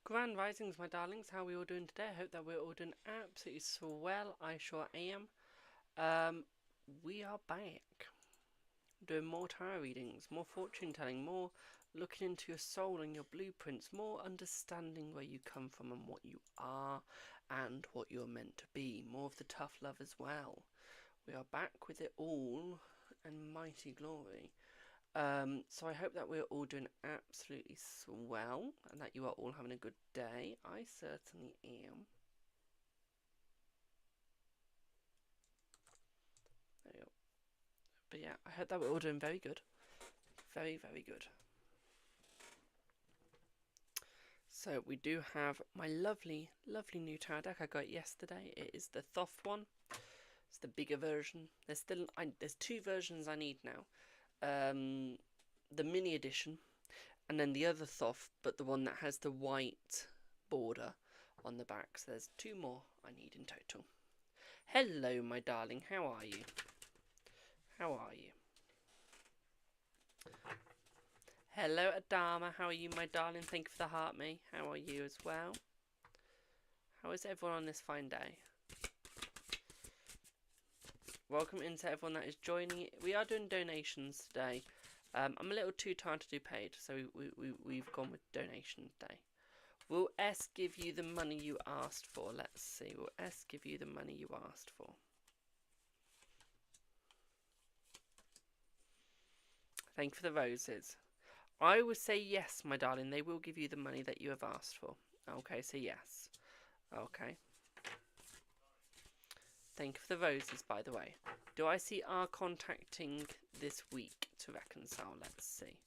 Grand Risings, my darlings. How are we all doing today? I hope that we're all doing absolutely swell. I sure am. We are back. Doing more tarot readings, more fortune telling, more looking into your soul and your blueprints, more understanding where you come from and what you are and what you're meant to be. More of the tough love as well. We are back with it all and mighty glory. So I hope that we're all doing absolutely swell and that you are all having a good day. I certainly am. There you go. But yeah, I hope that we're all doing very good. Very, very good. So we do have my lovely, lovely new tarot deck I got yesterday. It is the Thoth one. It's the bigger version. There's two versions I need now. The mini edition, and then the other Thoth, but the one that has the white border on the back. So there's two more I need in total. Hello, my darling. How are you? How are you? Hello, Adama. How are you, my darling? Thank you for the heart, me. How are you as well? How is everyone on this fine day? Welcome into everyone that is joining. We are doing donations today. I'm a little too tired to do paid, so we've gone with donation today. Will S give you the money you asked for? Let's see. Will S give you the money you asked for? Thank you for the roses. I would say yes, my darling. They will give you the money that you have asked for. Okay, so yes. Okay. Thank you for the roses, by the way. Do I see R contacting this week to reconcile? Let's see.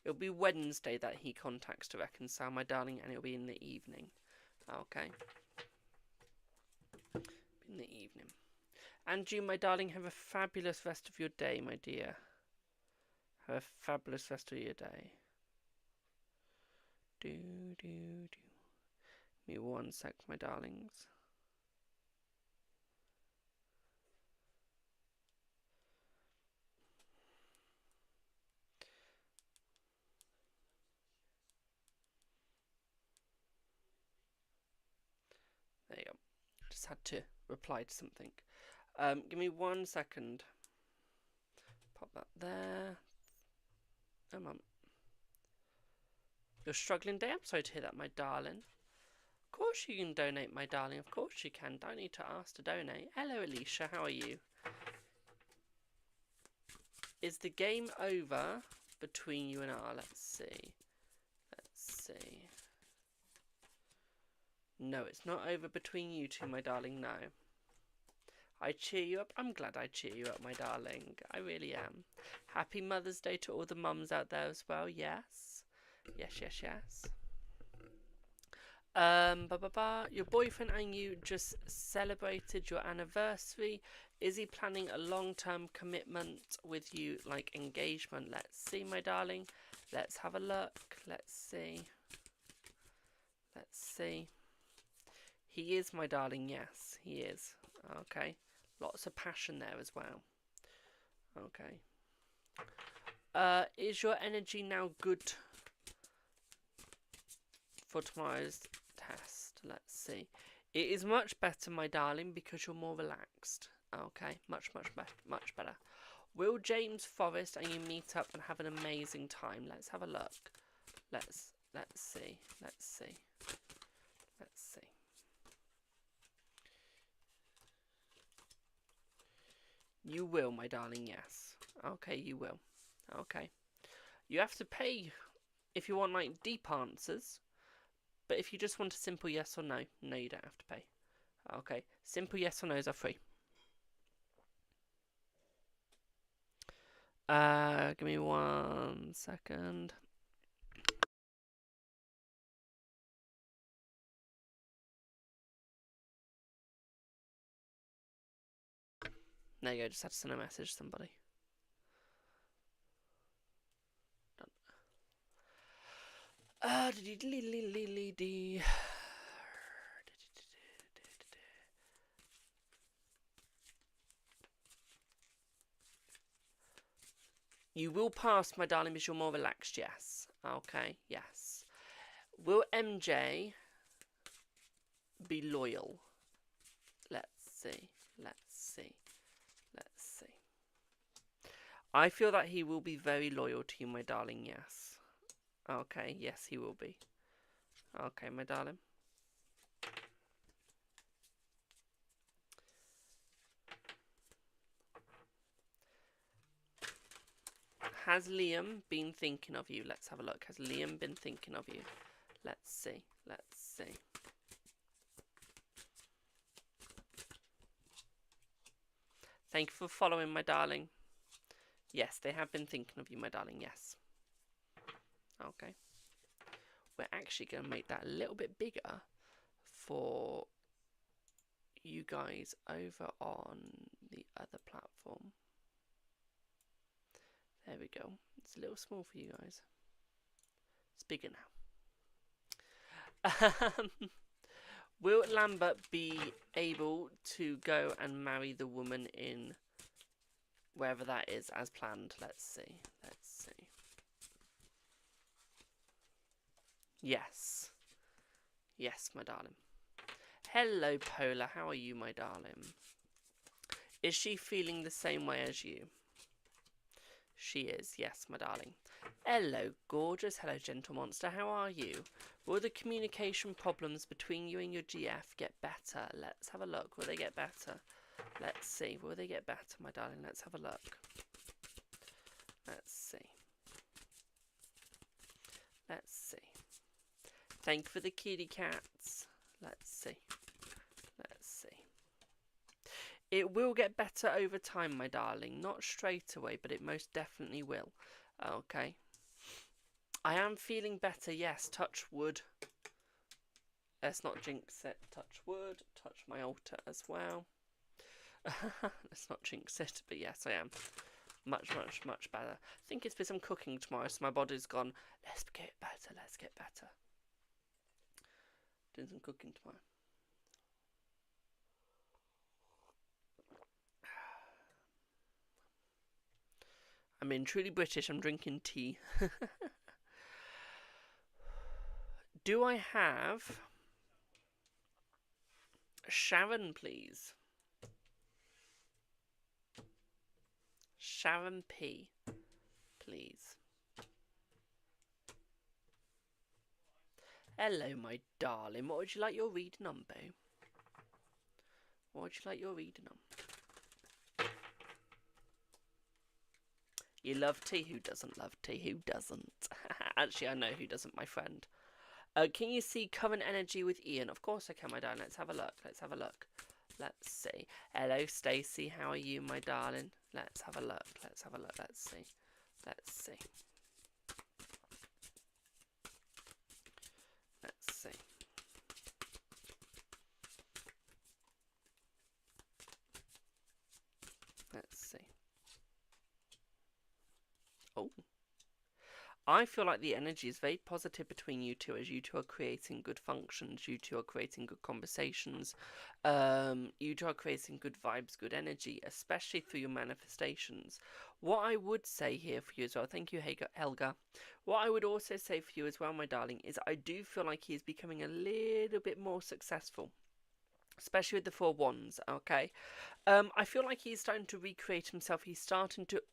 It'll be Wednesday that he contacts to reconcile, my darling, and it'll be in the evening. Okay. In the evening. And you, my darling, have a fabulous rest of your day, my dear. Have a fabulous rest of your day. Give me 1 sec, my darlings. There you go. Just had to reply to something. Give me 1 second. Pop that there. Come on. You're struggling today? I'm sorry to hear that, my darling. Of course you can donate, my darling. Of course you can. Don't need to ask to donate. Hello, Alicia. How are you? Is the game over between you and R? Let's see. Let's see. No, it's not over between you two, my darling. No. I cheer you up. I'm glad I cheer you up, my darling. I really am. Happy Mother's Day to all the mums out there as well. Yes. Yes, yes, yes. Your boyfriend and you just celebrated your anniversary. Is he planning a long-term commitment with you, like engagement? Let's see, my darling. Let's have a look. Let's see. Let's see. He is, my darling. Yes, he is. Okay. Lots of passion there as well. Okay. Is your energy now good for tomorrow's test? Let's see. It is much better, my darling, because you're more relaxed. Okay, much better. Will James Forrest and you meet up and have an amazing time? Let's have a look. Let's see. Let's see. Let's see. You will, my darling, yes. Okay, you will. Okay. You have to pay if you want, like, deep answers. But if you just want a simple yes or no, no, you don't have to pay. Okay. Simple yes or no's are free. Give me 1 second. There you go, just had to send a message to somebody. Done. You will pass, my darling, because you're more relaxed, yes. Okay, yes. Will MJ be loyal? Let's see. Let's see. Let's see. I feel that he will be very loyal to you, my darling, yes. Okay, yes, he will be. Okay, my darling. Has Liam been thinking of you? Let's have a look. Has Liam been thinking of you? Let's see. Let's see. Thank you for following, my darling. Yes, they have been thinking of you, my darling. Yes. Okay. We're actually going to make that a little bit bigger for you guys over on the other platform. There we go. It's a little small for you guys. It's bigger now. Will Lambert be able to go and marry the woman in wherever that is as planned? Let's see. Let's see. Yes. Yes, my darling. Hello, Polar. How are you, my darling? Is she feeling the same way as you? She is, yes, my darling. Hello, gorgeous. Hello, gentle monster. How are you? Will the communication problems between you and your GF get better? Let's have a look. Will they get better? Let's see. Will they get better, my darling? Let's have a look. Let's see. Let's see. Thank you for the kitty cats. Let's see. Let's see. It will get better over time, my darling. Not straight away, but it most definitely will. Okay. I am feeling better, yes. Touch wood. Let's not jinx it. Touch wood. Touch my altar as well. Let's not jinx it, but yes, I am. Much, much, much better. I think it's for some cooking tomorrow, so my body's gone, let's get better, let's get better. Doing some cooking tomorrow. I'm being truly British, I'm drinking tea. Do I have Sharon, please? Sharon P, please. Hello, my darling. What would you like your reading on, Boo? What would you like your reading on? You love tea? Who doesn't love tea? Who doesn't? Actually, I know who doesn't, my friend. Can you see current energy with Ian? Of course I can, my darling. Let's have a look. Let's have a look. Let's see. Hello, Stacey. How are you, my darling? Let's have a look. Let's have a look. Let's see. Let's see. Let's see. Let's see. Oh. I feel like the energy is very positive between you two, as you two are creating good functions, you two are creating good conversations, you two are creating good vibes, good energy, especially through your manifestations. What I would say here for you as well, thank you Helga, what I would also say for you as well, my darling, is I do feel like he is becoming a little bit more successful. Especially with the 4 wands, okay? I feel like he's starting to recreate himself, he's starting to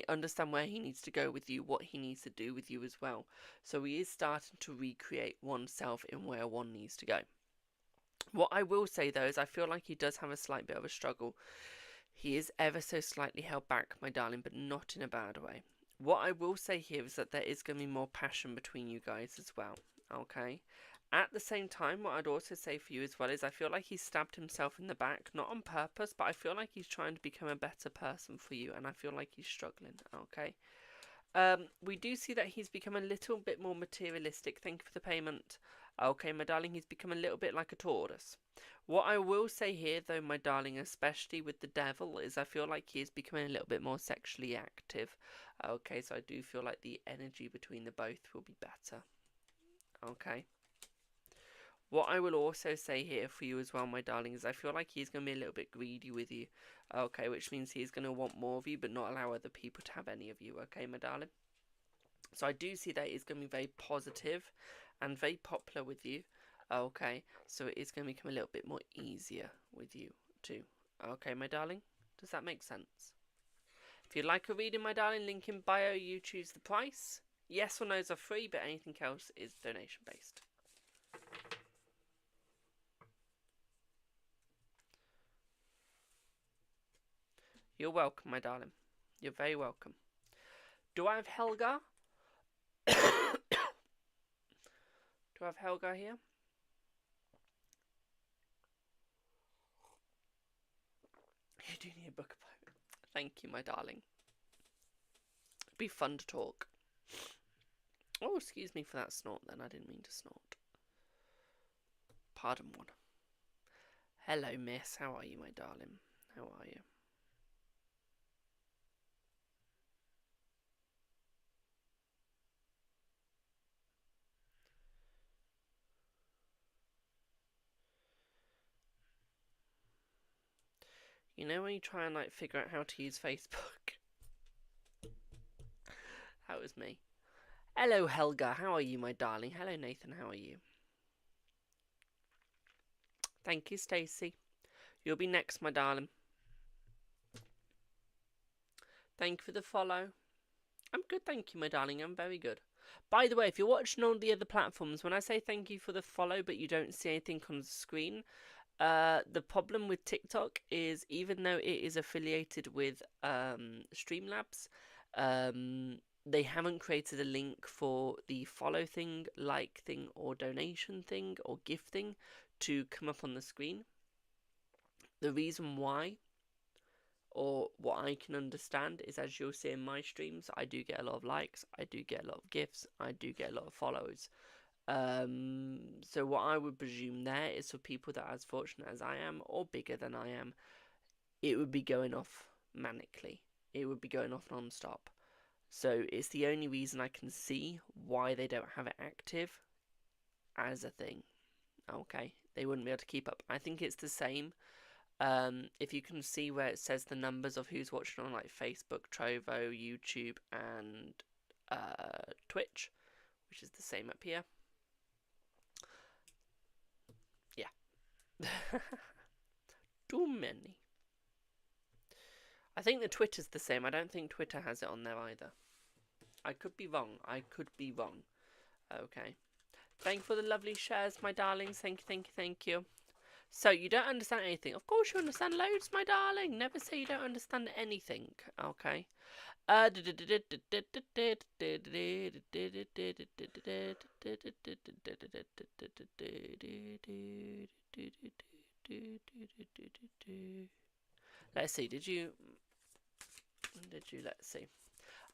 understand where he needs to go with you, what he needs to do with you as well. So he is starting to recreate oneself in where one needs to go. What I will say though is I feel like he does have a slight bit of a struggle. He is ever so slightly held back, my darling, but not in a bad way. What I will say here is that there is going to be more passion between you guys as well, okay? At the same time, what I'd also say for you as well is I feel like he's stabbed himself in the back, not on purpose, but I feel like he's trying to become a better person for you, and I feel like he's struggling, okay? We do see that he's become a little bit more materialistic. Thank you for the payment. Okay, my darling, he's become a little bit like a Taurus. What I will say here, though, my darling, especially with the devil, is I feel like he is becoming a little bit more sexually active. Okay, so I do feel like the energy between the both will be better. Okay. What I will also say here for you as well, my darling, is I feel like he's going to be a little bit greedy with you. Okay, which means he's going to want more of you, but not allow other people to have any of you. Okay, my darling? So I do see that he's going to be very positive and very popular with you. Okay, so it is going to become a little bit more easier with you too. Okay, my darling, does that make sense? If you'd like a reading, my darling, link in bio, you choose the price. Yes or no's are free, but anything else is donation based. You're welcome, my darling. You're very welcome. Do I have Helga? Do I have Helga here? You do need a book about it. Thank you, my darling. It'd be fun to talk. Oh, excuse me for that snort then. I didn't mean to snort. Pardon one. Hello, miss. How are you, my darling? How are you? You know when you try and like figure out how to use Facebook? That was me. Hello, Helga. How are you, my darling? Hello, Nathan. How are you? Thank you, Stacey. You'll be next, my darling. Thank you for the follow. I'm good, thank you, my darling. I'm very good. By the way, if you're watching on the other platforms, when I say thank you for the follow, but you don't see anything on the screen, the problem with TikTok is even though it is affiliated with Streamlabs, they haven't created a link for the follow thing, like thing, or donation thing, or gift thing to come up on the screen. The reason why, or what I can understand, is as you'll see in my streams, I do get a lot of likes, I do get a lot of gifts, I do get a lot of follows. So what I would presume there is for people that are as fortunate as I am, or bigger than I am, it would be going off manically. It would be going off non-stop. So it's the only reason I can see why they don't have it active as a thing. Okay, they wouldn't be able to keep up. I think it's the same. If you can see where it says the numbers of who's watching on like Facebook, Trovo, YouTube, and Twitch, which is the same up here. Yeah. Too many. I think the Twitter's the same. I don't think Twitter has it on there either. I could be wrong. I could be wrong. Okay. Thank you for the lovely shares, my darlings. Thank you, thank you, thank you. So, you don't understand anything. Of course you understand loads, my darling. Never say you don't understand anything. Okay. Let's see. Let's see.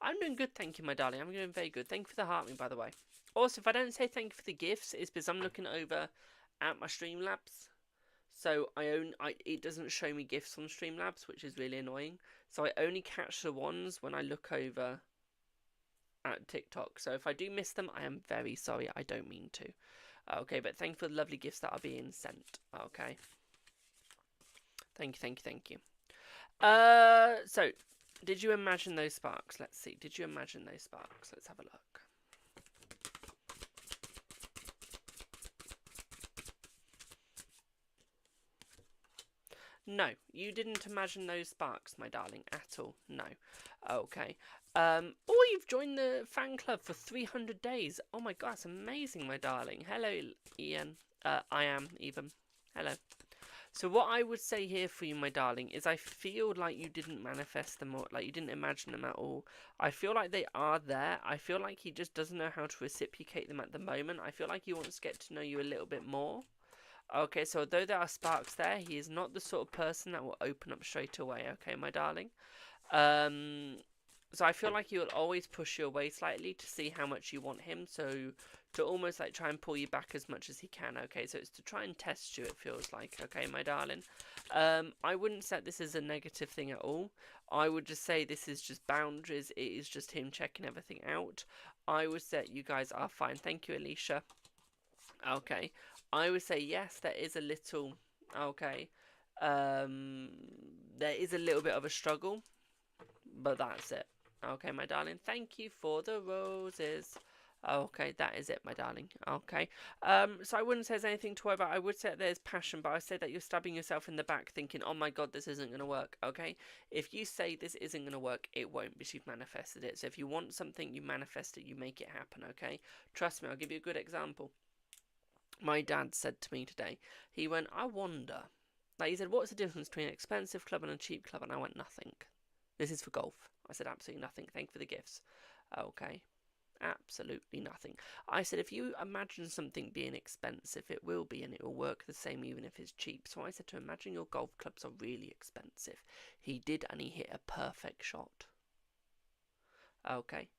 I'm doing good, thank you, my darling. I'm doing very good. Thank you for the heart me, by the way. Also, if I don't say thank you for the gifts, it's because I'm looking over at my Streamlabs. So it doesn't show me gifts on Streamlabs, which is really annoying. So I only catch the ones when I look over at TikTok. So if I do miss them, I am very sorry. I don't mean to. Okay, but thank you for the lovely gifts that are being sent. Okay. Thank you, thank you, thank you. So, did you imagine those sparks? Let's see. Did you imagine those sparks? Let's have a look. No, you didn't imagine those sparks, my darling, at all. No. Okay. Oh, you've joined the fan club for 300 days. Oh my god, that's amazing, my darling. Hello, Ian. I am, even. Hello. So what I would say here for you, my darling, is I feel like you didn't manifest them or like you didn't imagine them at all. I feel like they are there. I feel like he just doesn't know how to reciprocate them at the moment. I feel like he wants to get to know you a little bit more. Okay, so although there are sparks there, he is not the sort of person that will open up straight away, okay, my darling? So I feel like he will always push you away slightly to see how much you want him, so to almost like try and pull you back as much as he can, okay? So it's to try and test you, it feels like, okay, my darling? I wouldn't say this is a negative thing at all. I would just say this is just boundaries. It is just him checking everything out. I would say you guys are fine. Thank you, Alicia. Okay. I would say yes, there is a little, okay, there is a little bit of a struggle, but that's it. Okay, my darling, thank you for the roses. Okay, that is it, my darling. Okay. So I wouldn't say there's anything to worry about. I would say that there's passion, but I say that you're stabbing yourself in the back thinking, oh my god, this isn't going to work, okay? If you say this isn't going to work, it won't, because you've manifested it. So if you want something, you manifest it, you make it happen, okay? Trust me, I'll give you a good example. My dad said to me today, he went, I wonder. Like, he said, what's the difference between an expensive club and a cheap club? And I went, nothing. This is for golf. I said, absolutely nothing. Thank you for the gifts. Okay. Absolutely nothing. I said, if you imagine something being expensive, it will be, and it will work the same even if it's cheap. So I said to him, imagine your golf clubs are really expensive. He did, and he hit a perfect shot. Okay.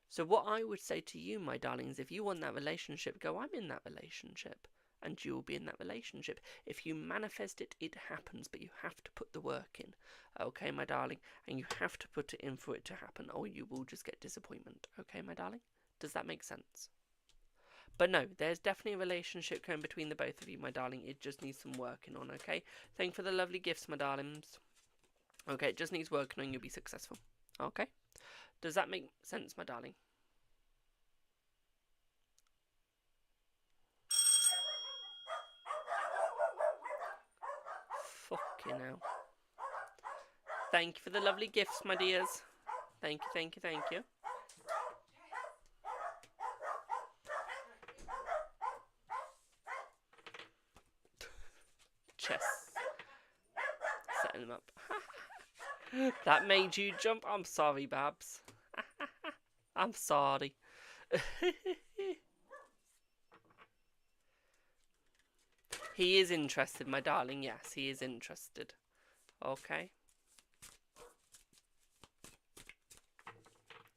So what I would say to you, my darlings, if you want that relationship, go, I'm in that relationship. And you'll be in that relationship. If you manifest it, it happens, but you have to put the work in. Okay, my darling? And you have to put it in for it to happen, or you will just get disappointment. Okay, my darling? Does that make sense? But no, there's definitely a relationship going between the both of you, my darling. It just needs some working on, okay? Thank you for the lovely gifts, my darlings. Okay, it just needs working on, you'll be successful. Okay? Does that make sense, my darling? Fucking hell. Thank you for the lovely gifts, my dears. Thank you, thank you, thank you. Chess. Setting them up. That made you jump? I'm sorry, Babs. I'm sorry. He is interested, my darling. Yes, he is interested. Okay.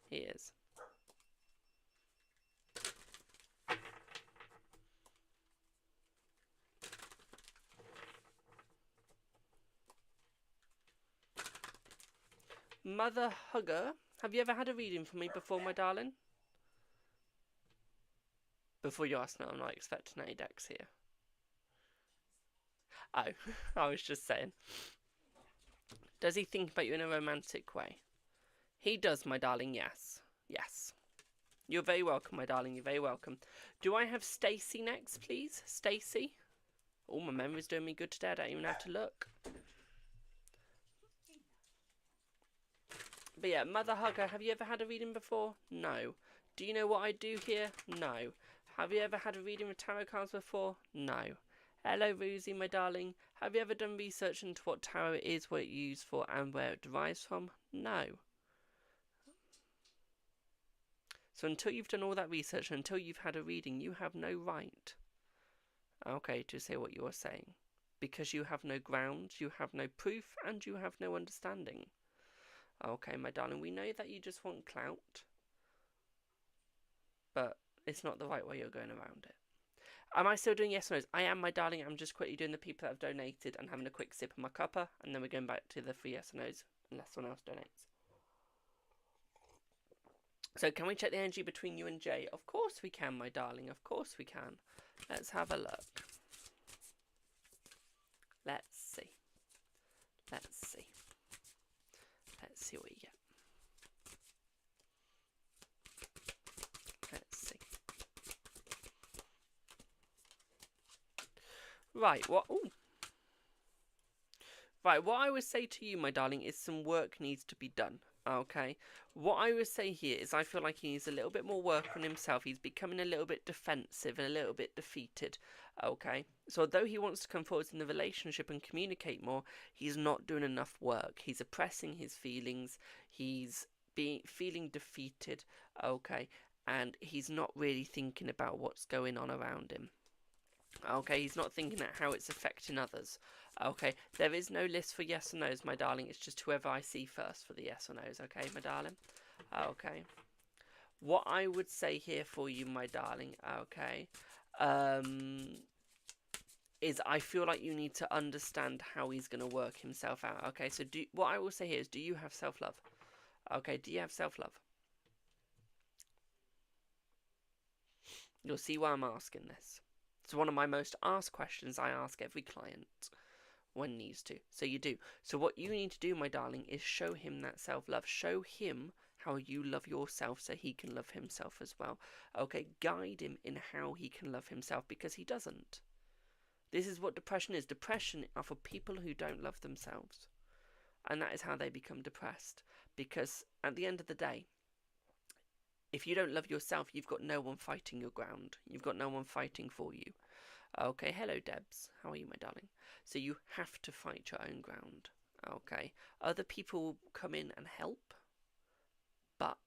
He is. Mother Hugger, have you ever had a reading for me before, my darling? Before you ask, no, I'm not expecting any decks here. Oh, I was just saying. Does he think about you in a romantic way? He does, my darling, yes. Yes. You're very welcome, my darling, you're very welcome. Do I have Stacy next, please? Stacy? Oh, my memory's doing me good today, I don't even have to look. But yeah, Mother Hugger, have you ever had a reading before? No. Do you know what I do here? No. Have you ever had a reading with tarot cards before? No. Hello, Rosie, my darling. Have you ever done research into what tarot is, what it's used for, and where it derives from? No. So until you've done all that research, until you've had a reading, you have no right, okay, to say what you are saying. Because you have no grounds, you have no proof, and you have no understanding. Okay, my darling, we know that you just want clout, but it's not the right way you're going around it. Am I still doing yes or no's? I am, my darling. I'm just quickly doing the people that have donated and having a quick sip of my cuppa, and then we're going back to the 3 yes or no's unless someone else donates. So can we check the energy between you and Jay? Of course we can, my darling. Of course we can. Let's have a look. Let's see. Let's see. Let's see what you get. Let's see. Right, what? Ooh. Right, what I would say to you, my darling, is some work needs to be done. Okay, what I would say here is I feel like he needs a little bit more work on himself. He's becoming a little bit defensive and a little bit defeated. Okay, so although he wants to come forward in the relationship and communicate more, he's not doing enough work. He's oppressing his feelings. He's feeling defeated. Okay, and he's not really thinking about what's going on around him. Okay, he's not thinking about how it's affecting others. Okay, there is no list for yes or no's, my darling. It's just whoever I see first for the yes or no's. Okay, my darling. Okay. What I would say here for you, my darling, okay, is I feel like you need to understand how he's going to work himself out. Okay, so what I will say here is, do you have self-love? Okay, do you have self-love? You'll see why I'm asking this. It's one of my most asked questions I ask every client when needs to. So you do. So what you need to do, my darling, is show him that self-love. Show him how you love yourself so he can love himself as well. Okay, guide him in how he can love himself, because he doesn't. This is what depression is. Depression are for people who don't love themselves. And that is how they become depressed. Because at the end of the day, if you don't love yourself, you've got no one fighting your ground. You've got no one fighting for you. Okay, hello Debs. How are you, my darling? So you have to fight your own ground. Okay. Other people will come in and help, but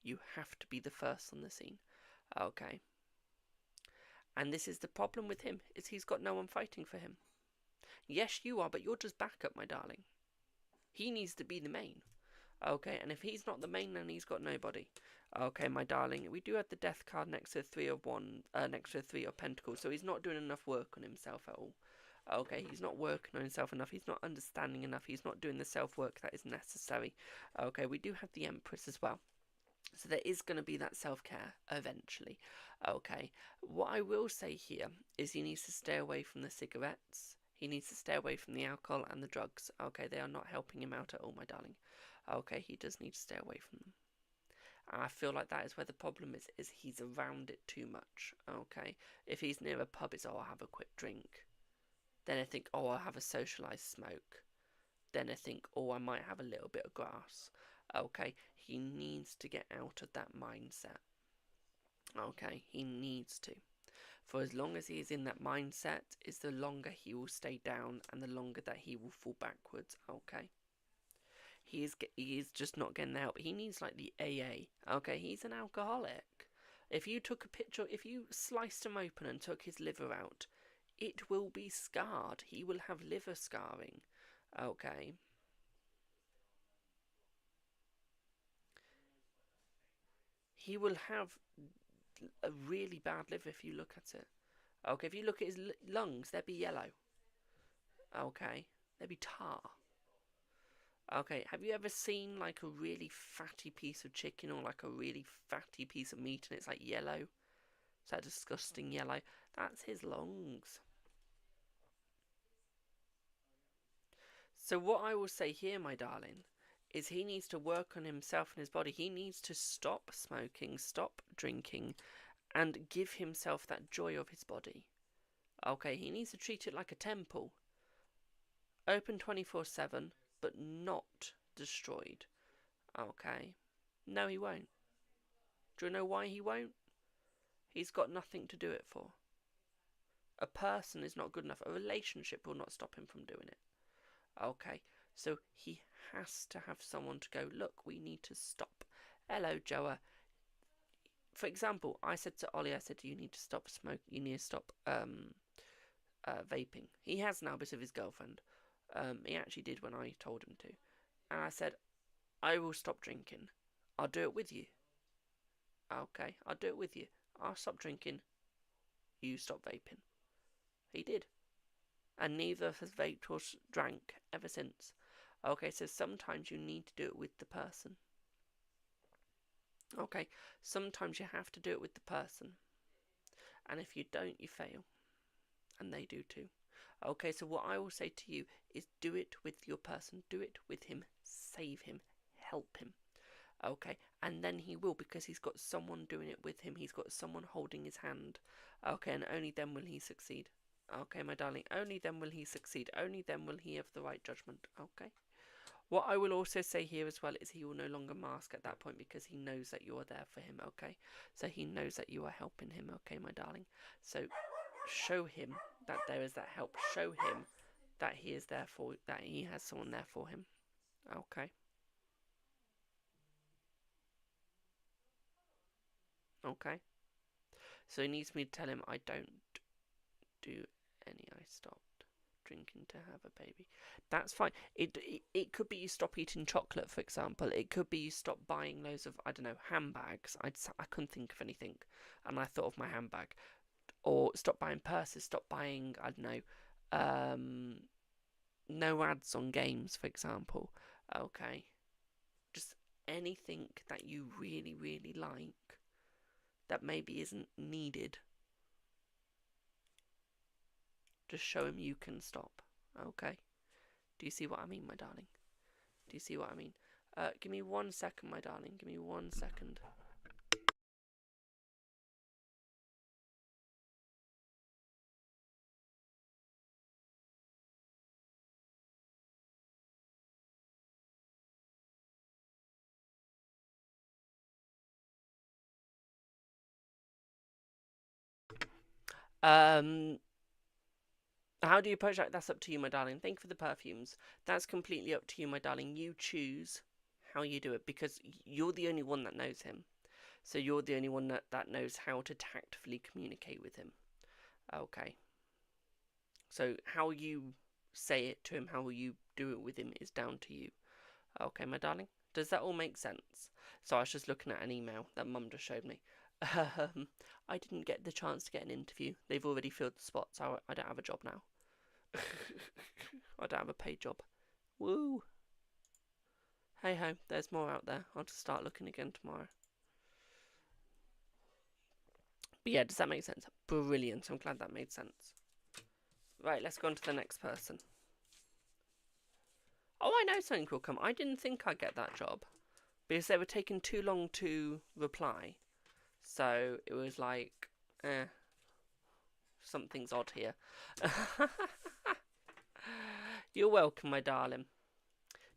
you have to be the first on the scene. Okay. And this is the problem with him, is he's got no one fighting for him. Yes, you are, but you're just backup, my darling. He needs to be the main. Okay, and if he's not the main, then he's got nobody. Okay, my darling, we do have the death card next to next to 3 of pentacles, so he's not doing enough work on himself at all. Okay, he's not working on himself enough, he's not understanding enough, he's not doing the self-work that is necessary. Okay, we do have the Empress as well. So there is going to be that self-care eventually. Okay, what I will say here is he needs to stay away from the cigarettes. He needs to stay away from the alcohol and the drugs. Okay, they are not helping him out at all, my darling. Okay, he does need to stay away from them. And I feel like that is where the problem is he's around it too much. Okay, if he's near a pub, it's, oh, I'll have a quick drink. Then I think, oh, I'll have a socialised smoke. Then I think, oh, I might have a little bit of grass. Okay, he needs to get out of that mindset. Okay, he needs to. For as long as he is in that mindset, is the longer he will stay down and the longer that he will fall backwards. Okay. He is just not getting the help. He needs like the AA. Okay, he's an alcoholic. If you took a picture, if you sliced him open and took his liver out, it will be scarred. He will have liver scarring. Okay. He will have a really bad liver if you look at it. Okay, if you look at his lungs, they'll be yellow. Okay, they'll be tar. Okay, have you ever seen like a really fatty piece of chicken or like a really fatty piece of meat and it's like yellow? It's that disgusting yellow. That's his lungs. So what I will say here, my darling, is he needs to work on himself and his body. He needs to stop smoking, stop drinking, and give himself that joy of his body. Okay, he needs to treat it like a temple. Open 24/7, but not destroyed. Okay. No, he won't. Do you know why he won't? He's got nothing to do it for. A person is not good enough. A relationship will not stop him from doing it. Okay, so he has to have someone to go, look, we need to stop. Hello, Joa. For example, I said to Ollie, I said, you need to stop smoking, you need to stop vaping. He has now because of his girlfriend. He actually did when I told him to. And I said, I will stop drinking. I'll do it with you. Okay, I'll do it with you. I'll stop drinking. You stop vaping. He did. And neither has vaped or drank ever since. Okay, so sometimes you need to do it with the person. Okay, sometimes you have to do it with the person. And if you don't, you fail. And they do too. Okay, so what I will say to you is do it with your person. Do it with him. Save him. Help him. Okay, and then he will, because he's got someone doing it with him. He's got someone holding his hand. Okay, and only then will he succeed. Okay, my darling, only then will he succeed. Only then will he have the right judgment. Okay. What I will also say here as well is he will no longer mask at that point, because he knows that you are there for him. Okay, so he knows that you are helping him. Okay, my darling. So show him that there is that help. Show him that he is there for, that he has someone there for him. Okay. Okay. So he needs me to tell him I don't do any. I stopped drinking to have a baby. That's fine. It could be you stop eating chocolate, for example. It could be you stop buying loads of, I don't know, handbags. I couldn't think of anything, and I thought of my handbag. Or stop buying purses. Stop buying, I don't know, no ads on games, for example. Okay. Just anything that you really, really like that maybe isn't needed. Just show him you can stop. Okay. Do you see what I mean, my darling? Do you see what I mean? Give me 1 second, my darling. Give me 1 second. How do you approach that? That's up to you, my darling. Thank you for the perfumes. That's completely up to you, my darling. You choose how you do it, because you're the only one that knows him. So you're the only one that knows how to tactfully communicate with him. Okay. So how you say it to him, how you do it with him, is down to you. Okay, my darling. Does that all make sense? So I was just looking at an email that Mum just showed me. I didn't get the chance to get an interview. They've already filled the spot, so I don't have a job now. I don't have a paid job. Woo! Hey ho, there's more out there. I'll just start looking again tomorrow. But yeah, does that make sense? Brilliant. I'm glad that made sense. Right, let's go on to the next person. Oh, I know something will come. I didn't think I'd get that job, because they were taking too long to reply. So it was like, something's odd here. You're welcome, my darling.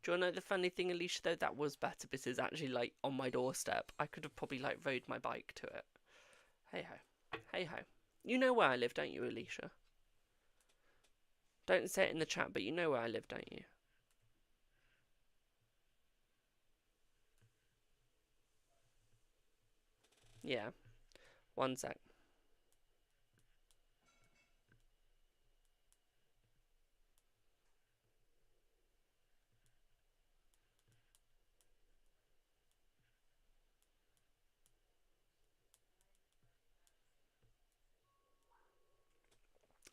Do you want to know the funny thing, Alicia, though? That was better, because it's actually, like, on my doorstep. I could have probably, like, rode my bike to it. Hey-ho. Hey-ho. You know where I live, don't you, Alicia? Don't say it in the chat, but you know where I live, don't you? Yeah. 1 sec.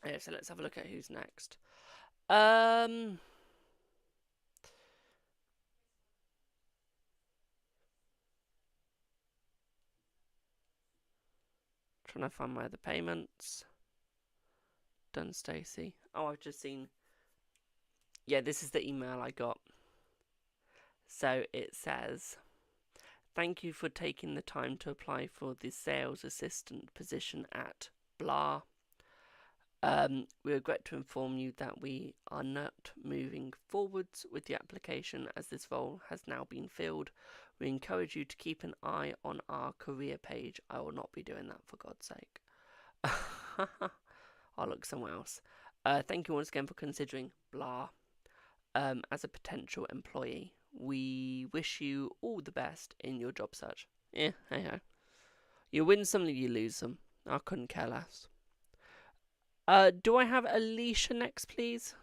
Yeah, so let's have a look at who's next. Trying to find my other payments. Done, Stacey. Oh, I've just seen. Yeah, this is the email I got. So it says, thank you for taking the time to apply for the sales assistant position at blah. We regret to inform you that we are not moving forwards with the application, as this role has now been filled. We encourage you to keep an eye on our career page. I will not be doing that, for God's sake. I'll look somewhere else. Thank you once again for considering blah as a potential employee. We wish you all the best in your job search. Yeah, hey ho. You win some, you lose some. I couldn't care less. Do I have Alicia next, please?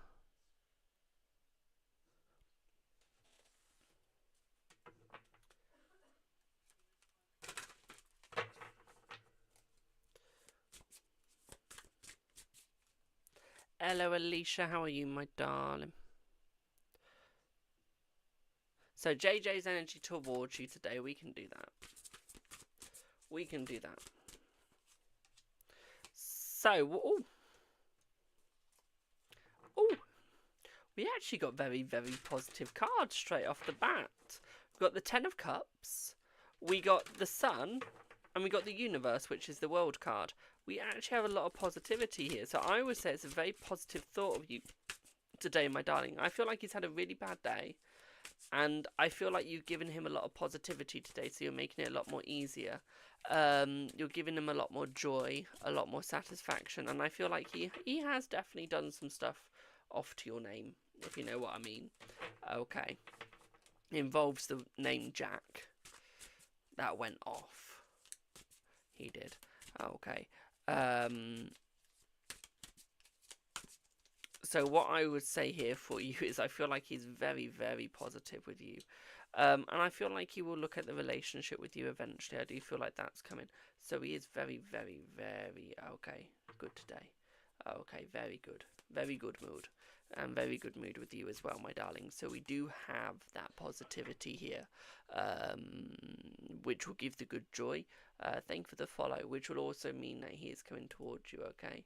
Hello, Alicia. How are you, my darling? So JJ's energy towards you today. We can do that. We can do that. So, we actually got very, very positive cards straight off the bat. We got the 10 of Cups, we got the Sun, and we got the Universe, which is the World card. We actually have a lot of positivity here. So I would say it's a very positive thought of you today, my darling. I feel like he's had a really bad day, and I feel like you've given him a lot of positivity today, so you're making it a lot more easier. You're giving him a lot more joy, a lot more satisfaction, and I feel like he has definitely done some stuff off to your name, if you know what I mean. Okay. It involves the name Jack. That went off. He did. Okay. So what I would say here for you is I feel like he's very, very positive with you. And I feel like he will look at the relationship with you eventually. I do feel like that's coming. So he is very, very, very, okay, good today. Okay, very good. Very good mood. and very good mood with you as well, my darling. So we do have that positivity here, which will give the good joy. Thank you for the follow, which will also mean that he is coming towards you, okay?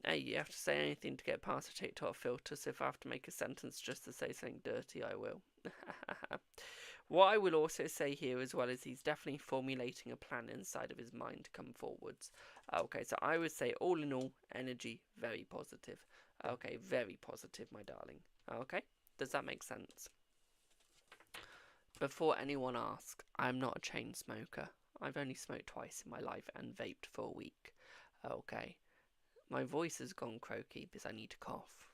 Hey, you have to say anything to get past the TikTok filter, so if I have to make a sentence just to say something dirty, I will. What I will also say here as well is he's definitely formulating a plan inside of his mind to come forwards. Okay, so I would say all in all, energy, very positive. Okay, very positive, my darling. Okay, does that make sense? Before anyone asks, I'm not a chain smoker. I've only smoked twice in my life and vaped for a week. Okay, my voice has gone croaky because I need to cough.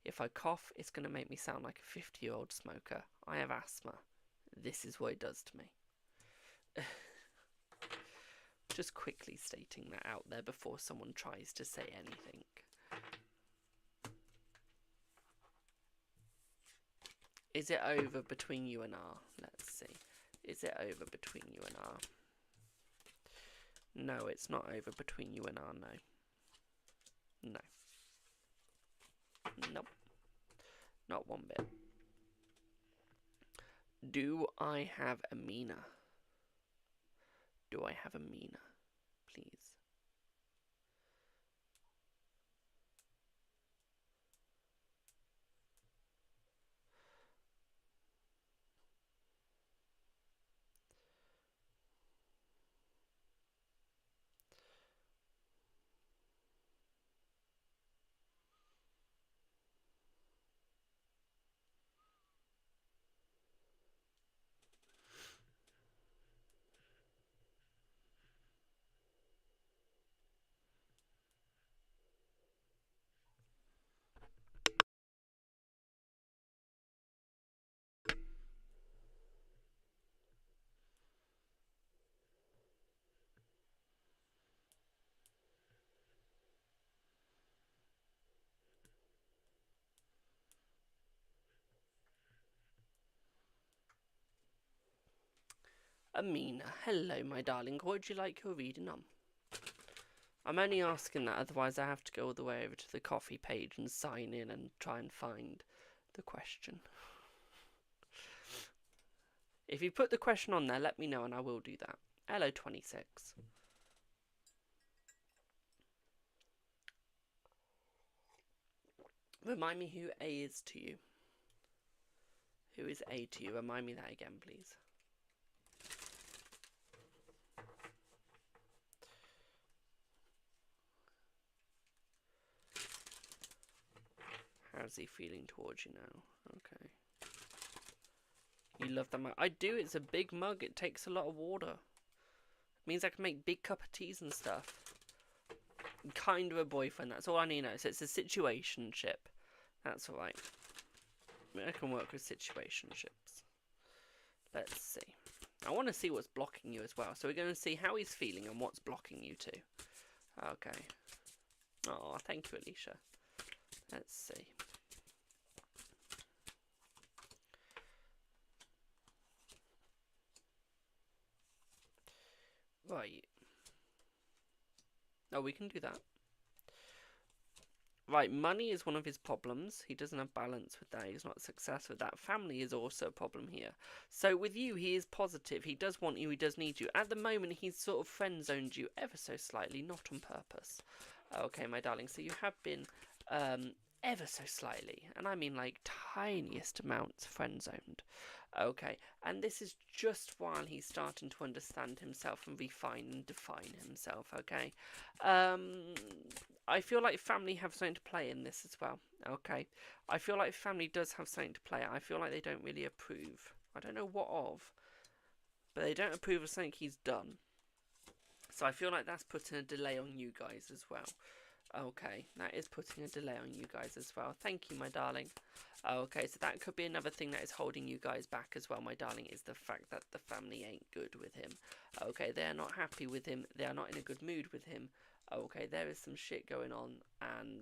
If I cough, it's going to make me sound like a 50-year-old smoker. I have asthma. This is what it does to me. Just quickly stating that out there before someone tries to say anything. Is it over between you and R? Let's see. Is it over between you and R? No, it's not over between you and R, no. No. Nope. Not one bit. Do I have a Mina? Do I have a Mina? Please. Amina, hello my darling, what would you like your reading on? I'm only asking that, otherwise I have to go all the way over to the coffee page and sign in and try and find the question. If you put the question on there, let me know and I will do that. Hello 26. Remind me who A is to you. Who is A to you? Remind me that again, please. How's he feeling towards you now? Okay. You love that mug? I do. It's a big mug. It takes a lot of water. It means I can make big cup of teas and stuff. I'm kind of a boyfriend. That's all I need to know. So it's a situationship. That's alright. I can work with situationships. Let's see. I want to see what's blocking you as well. So we're going to see how he's feeling and what's blocking you too. Okay. Oh, thank you, Alicia. Let's see. Right. Oh, we can do that. Right, money is one of his problems. He doesn't have balance with that. He's not success with that. Family is also a problem here. So with you, he is positive. He does want you. He does need you. At the moment, he's sort of friend-zoned you ever so slightly, not on purpose. Okay, my darling. So you have been ever so slightly, and I mean like tiniest amounts friend-zoned. Okay, and this is just while he's starting to understand himself and refine and define himself, okay? I feel like family have something to play in this as well, okay? I feel like family does have something to play. I feel like they don't really approve. I don't know what of, but they don't approve of something he's done. So I feel like that's putting a delay on you guys as well. Okay, that is putting a delay on you guys as well. Thank you, my darling. Okay, so that could be another thing that is holding you guys back as well, my darling, is the fact that the family ain't good with him. Okay, they are not happy with him. They are not in a good mood with him. Okay, there is some shit going on, and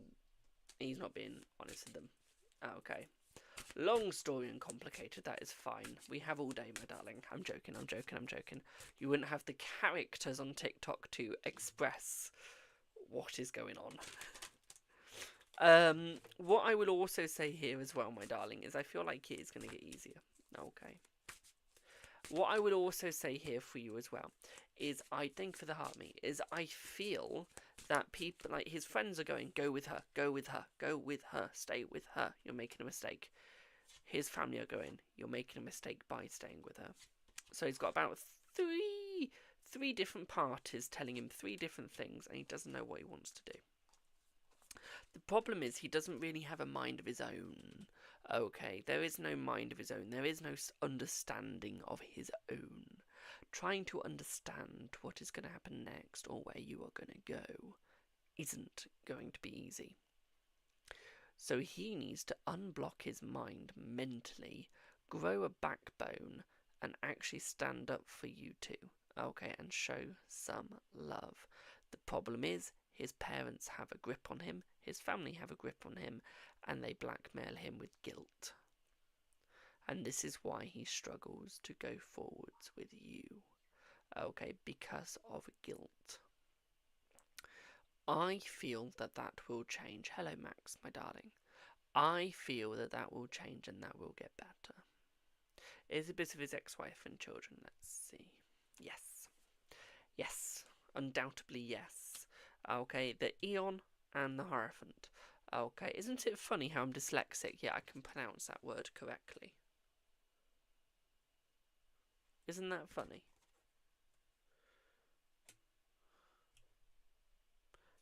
he's not being honest with them. Okay. Long story and complicated, that is fine. We have all day, my darling. I'm joking, I'm joking, I'm joking. You wouldn't have the characters on TikTok to express what is going on. What I will also say here as well, my darling, is I feel like it is going to get easier. Okay. What I will also say here for you as well is I think for the heart me is I feel that people like his friends are going, go with her, go with her, go with her, stay with her. You're making a mistake. His family are going, you're making a mistake by staying with her. So he's got about three different parties telling him three different things, and he doesn't know what he wants to do. The problem is he doesn't really have a mind of his own. Okay, there is no mind of his own. There is no understanding of his own. Trying to understand what is going to happen next or where you are going to go isn't going to be easy. So he needs to unblock his mind mentally, grow a backbone, and actually stand up for you two. Okay, and show some love. The problem is his parents have a grip on him, his family have a grip on him, and they blackmail him with guilt. And this is why he struggles to go forwards with you. Okay, because of guilt. I feel that will change. Hello, Max, my darling. I feel that will change and that will get better. Is it because of his ex-wife and children? Let's see. Yes. Yes. Undoubtedly, yes. Okay, the Eon and the Hierophant. Okay, isn't it funny how I'm dyslexic? Yeah, I can pronounce that word correctly. Isn't that funny?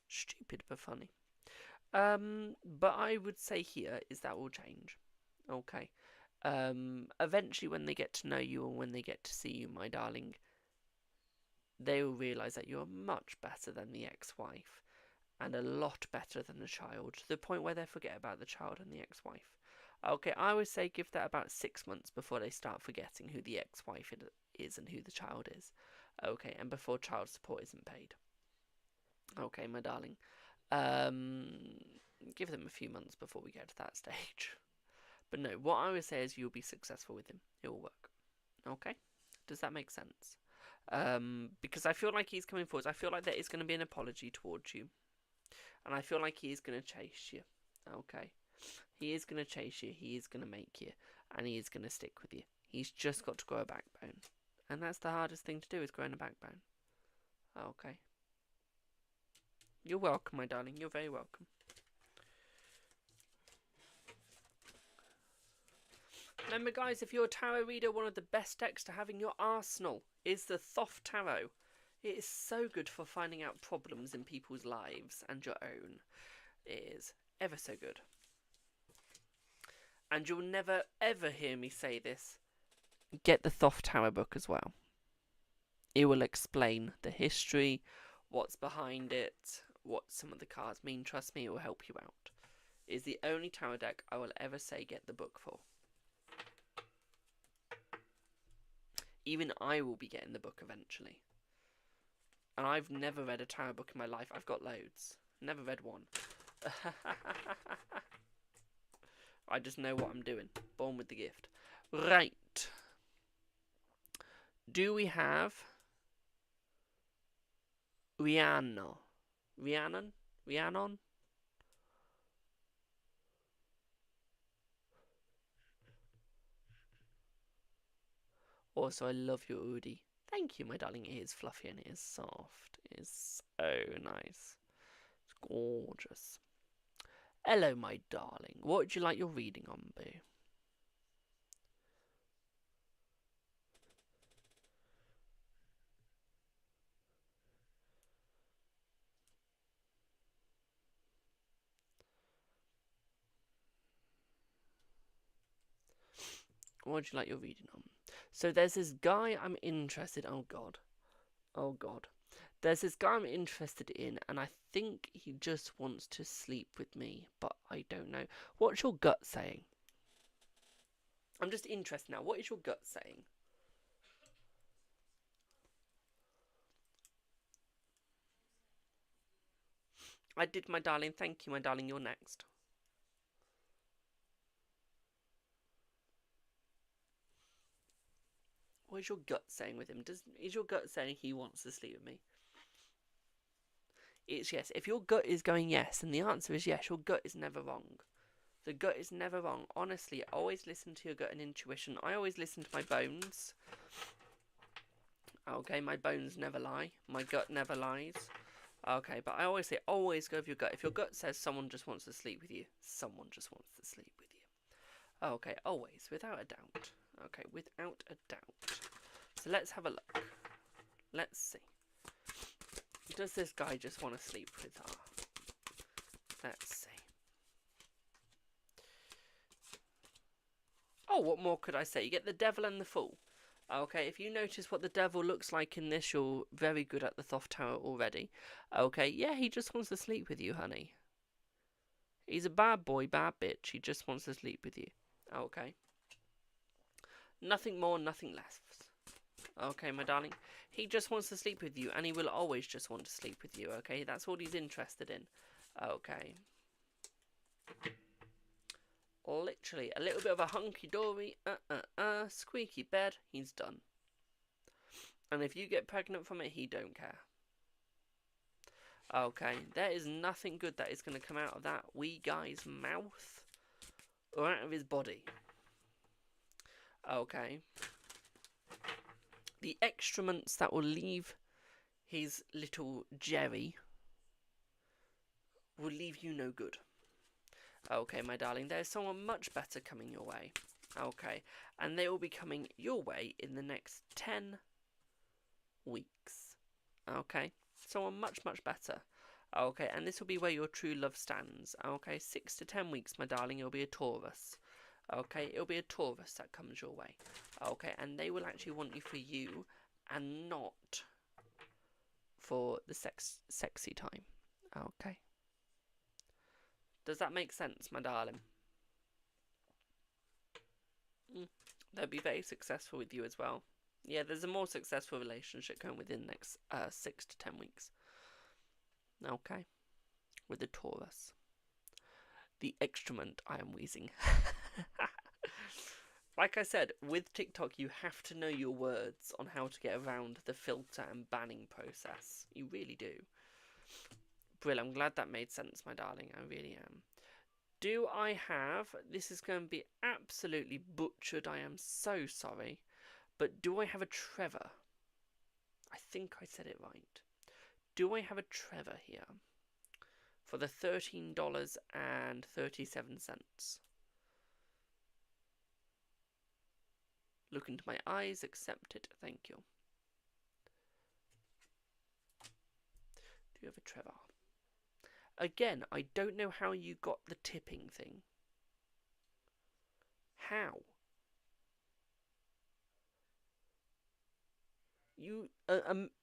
Stupid but funny. But I would say here is that will change. Okay. Eventually when they get to know you and when they get to see you, my darling, they will realise that you're much better than the ex-wife and a lot better than the child, to the point where they forget about the child and the ex-wife. Okay, I would say give that about 6 months before they start forgetting who the ex-wife is and who the child is. Okay, and before child support isn't paid. Okay, my darling. Give them a few months before we get to that stage. But no, what I would say is you'll be successful with him. It will work. Okay? Does that make sense? Because I feel like he's coming forward. I feel like there is going to be an apology towards you. And I feel like he is going to chase you. Okay? He is going to chase you. He is going to make you. And he is going to stick with you. He's just got to grow a backbone. And that's the hardest thing to do, is growing a backbone. Okay? You're welcome, my darling. You're very welcome. Remember, guys, if you're a tarot reader, one of the best decks to have in your arsenal is the Thoth Tarot. It is so good for finding out problems in people's lives and your own. It is ever so good. And you'll never, ever hear me say this. Get the Thoth Tarot book as well. It will explain the history, what's behind it, what some of the cards mean. Trust me, it will help you out. It is the only tarot deck I will ever say get the book for. Even I will be getting the book eventually. And I've never read a tarot book in my life. I've got loads. Never read one. I just know what I'm doing. Born with the gift. Right. Do we have Rhiannon? Also, I love your hoodie. Thank you, my darling. It is fluffy and it is soft. It is so nice. It's gorgeous. Hello, my darling. What would you like your reading on, boo? What would you like your reading on? So there's this guy I'm interested in. Oh, God. Oh, God. There's this guy I'm interested in, and I think he just wants to sleep with me, but I don't know. What's your gut saying? I'm just interested now. What is your gut saying? I did, my darling. Thank you, my darling. You're next. What is your gut saying with him? Is your gut saying he wants to sleep with me? It's yes. If your gut is going yes, and the answer is yes, your gut is never wrong. The gut is never wrong. Honestly, always listen to your gut and intuition. I always listen to my bones. Okay, my bones never lie. My gut never lies. Okay, but I always say, always go with your gut. If your gut says someone just wants to sleep with you, someone just wants to sleep with you. Okay, always, without a doubt. Okay, without a doubt. So let's have a look. Let's see. Does this guy just want to sleep with her? Let's see. Oh, what more could I say? You get the devil and the fool. Okay, if you notice what the devil looks like in this, you're very good at the Thoth Tower already. Okay, yeah, he just wants to sleep with you, honey. He's a bad boy, bad bitch. He just wants to sleep with you. Okay. Nothing more, nothing less. Okay, my darling. He just wants to sleep with you, and he will always just want to sleep with you, okay? That's all he's interested in. Okay. Literally, a little bit of a hunky-dory, squeaky bed, he's done. And if you get pregnant from it, he don't care. Okay, there is nothing good that is going to come out of that wee guy's mouth or out of his body. Okay. The excrements that will leave his little Jerry will leave you no good. Okay, my darling, there's someone much better coming your way. Okay, and they will be coming your way in the next 10 weeks. Okay, someone much, much better. Okay, and this will be where your true love stands. Okay, 6 to 10 weeks, my darling, it'll be a Taurus. Okay, it'll be a Taurus that comes your way. Okay, and they will actually want you for you and not for the sexy time. Okay. Does that make sense, my darling? They'll be very successful with you as well. Yeah, there's a more successful relationship going within the next 6 to 10 weeks. Okay. With the Taurus. The excrement, I am wheezing. Like I said, with TikTok, you have to know your words on how to get around the filter and banning process. You really do. Brill, I'm glad that made sense, my darling. I really am. Do I have... This is going to be absolutely butchered. I am so sorry. But do I have a Trevor? I think I said it right. Do I have a Trevor here? For the $13.37. Look into my eyes, accept it, thank you. Do you have a Trevor? Again, I don't know how you got the tipping thing. How? You,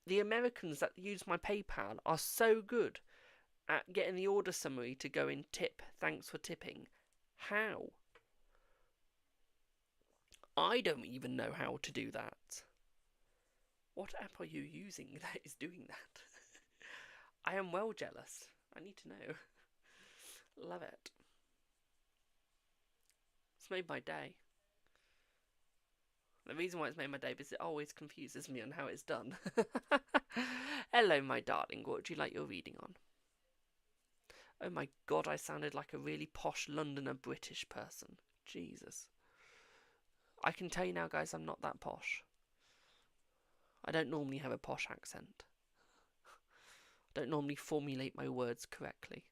the Americans that use my PayPal are so good at getting the order summary to go in tip, thanks for tipping. How? I don't even know how to do that. What app are you using that is doing that? I am well jealous. I need to know. Love it. It's made my day. The reason why it's made my day is it always confuses me on how it's done. Hello, my darling. What would you like your reading on? Oh my god, I sounded like a really posh Londoner British person. Jesus. I can tell you now, guys, I'm not that posh. I don't normally have a posh accent. I don't normally formulate my words correctly.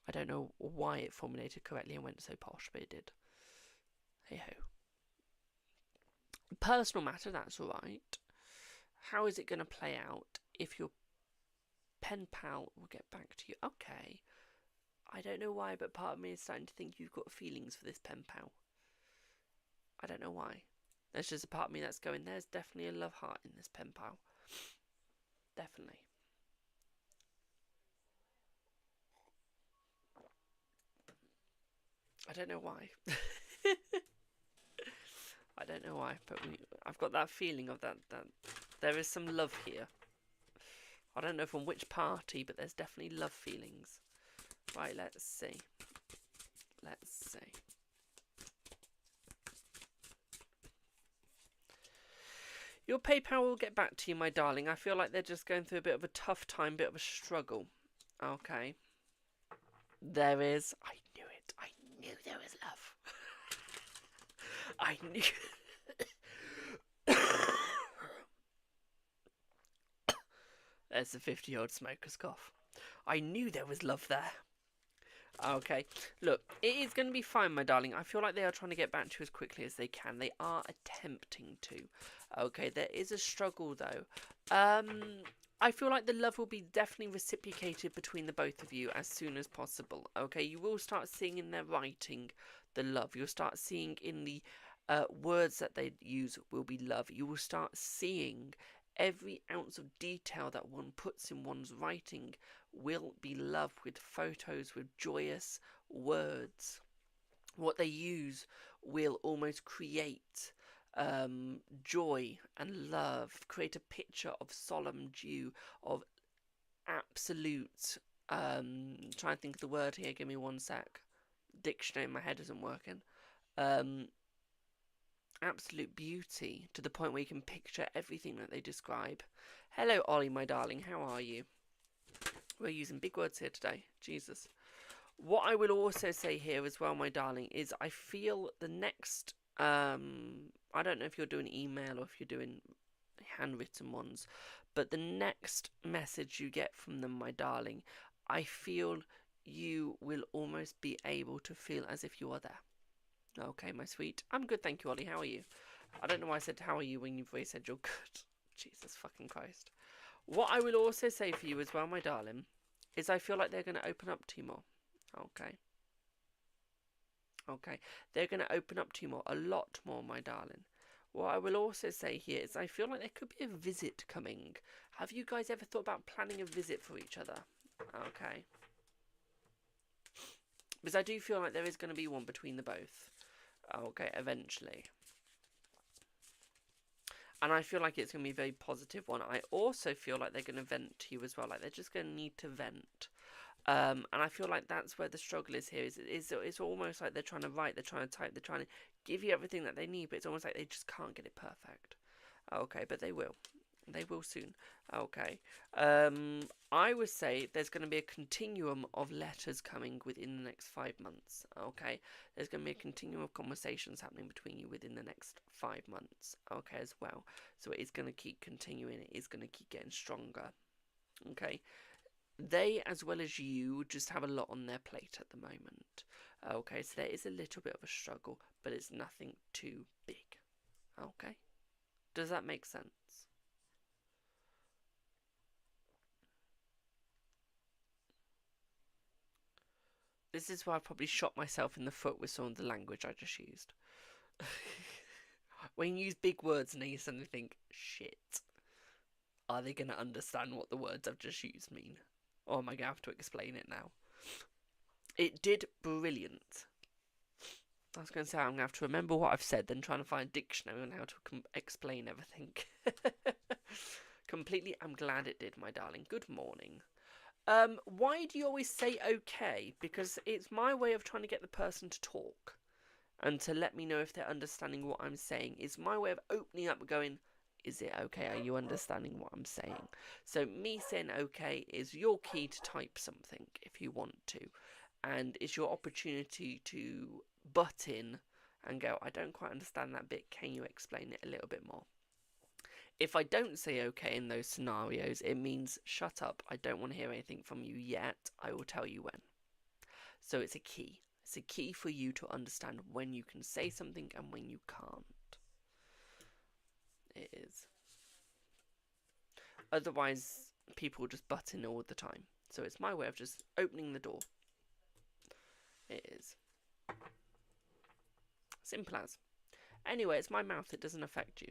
I don't know why it formulated correctly and went so posh, but it did. Hey-ho. Personal matter, that's alright. How is it going to play out if your pen pal will get back to you? Okay. I don't know why, but part of me is starting to think you've got feelings for this pen pal. I don't know why. There's just a part of me that's going, there's definitely a love heart in this pen pal. Definitely. I don't know why. I don't know why, but I've got that feeling of that there is some love here. I don't know from which party, but there's definitely love feelings. Right, let's see. Let's see. Your PayPal will get back to you, my darling. I feel like they're just going through a bit of a tough time, bit of a struggle. Okay. There is. I knew it. I knew there was love. I knew. There's the 50-year-old smoker's cough. I knew there was love there. Okay, look, it is going to be fine, my darling. I feel like they are trying to get back to you as quickly as they can. They are attempting to. Okay, there is a struggle, though. I feel like the love will be definitely reciprocated between the both of you as soon as possible. Okay, you will start seeing in their writing the love. You'll start seeing in the words that they use will be love. You will start seeing every ounce of detail that one puts in one's writing will be love, with photos, with joyous words. What they use will almost create joy and love, create a picture of solemn dew, of absolute, trying to think of the word here, give me one sec, dictionary in my head isn't working, absolute beauty, to the point where you can picture everything that they describe. Hello Ollie, my darling, how are you? We're using big words here today, Jesus. What I will also say here as well, my darling, is I feel the next, I don't know if you're doing email or if you're doing handwritten ones, but the next message you get from them, my darling, I feel you will almost be able to feel as if you are there. Okay, my sweet. I'm good, thank you, Ollie. How are you? I don't know why I said how are you when you've already said you're good. Jesus fucking Christ. What I will also say for you as well, my darling, is I feel like they're going to open up to you more. Okay. Okay. They're going to open up to you more. A lot more, my darling. What I will also say here is I feel like there could be a visit coming. Have you guys ever thought about planning a visit for each other? Okay. Because I do feel like there is going to be one between the both. Okay, eventually. And I feel like it's going to be a very positive one. I also feel like they're going to vent to you as well. Like they're just going to need to vent. And I feel like that's where the struggle is here. It's almost like they're trying to write, they're trying to type, they're trying to give you everything that they need, but it's almost like they just can't get it perfect. Okay, but they will. They will soon. Okay. I would say there's going to be a continuum of letters coming within the next 5 months. Okay. There's going to be a continuum of conversations happening between you within the next 5 months. Okay, as well. So it is going to keep continuing. It is going to keep getting stronger. Okay. They, as well as you, just have a lot on their plate at the moment. Okay, so there is a little bit of a struggle, but it's nothing too big. Okay. Does that make sense? This is why I probably shot myself in the foot with some of the language I just used. When you use big words and then you suddenly think, shit, are they going to understand what the words I've just used mean? Or am I going to have to explain it now? It did brilliant. I was going to say I'm going to have to remember what I've said, then trying to find a dictionary on how to explain everything. Completely, I'm glad it did, my darling. Good morning. Why do you always say okay? Because it's my way of trying to get the person to talk and to let me know if they're understanding what I'm saying. It's my way of opening up and going, is it okay? Are you understanding what I'm saying? So me saying okay is your key to type something if you want to. And it's your opportunity to butt in and go, I don't quite understand that bit. Can you explain it a little bit more? If I don't say okay in those scenarios, it means shut up. I don't want to hear anything from you yet. I will tell you when. So it's a key. It's a key for you to understand when you can say something and when you can't. It is. Otherwise, people just butt in all the time. So it's my way of just opening the door. It is. Simple as. Anyway, it's my mouth. It doesn't affect you.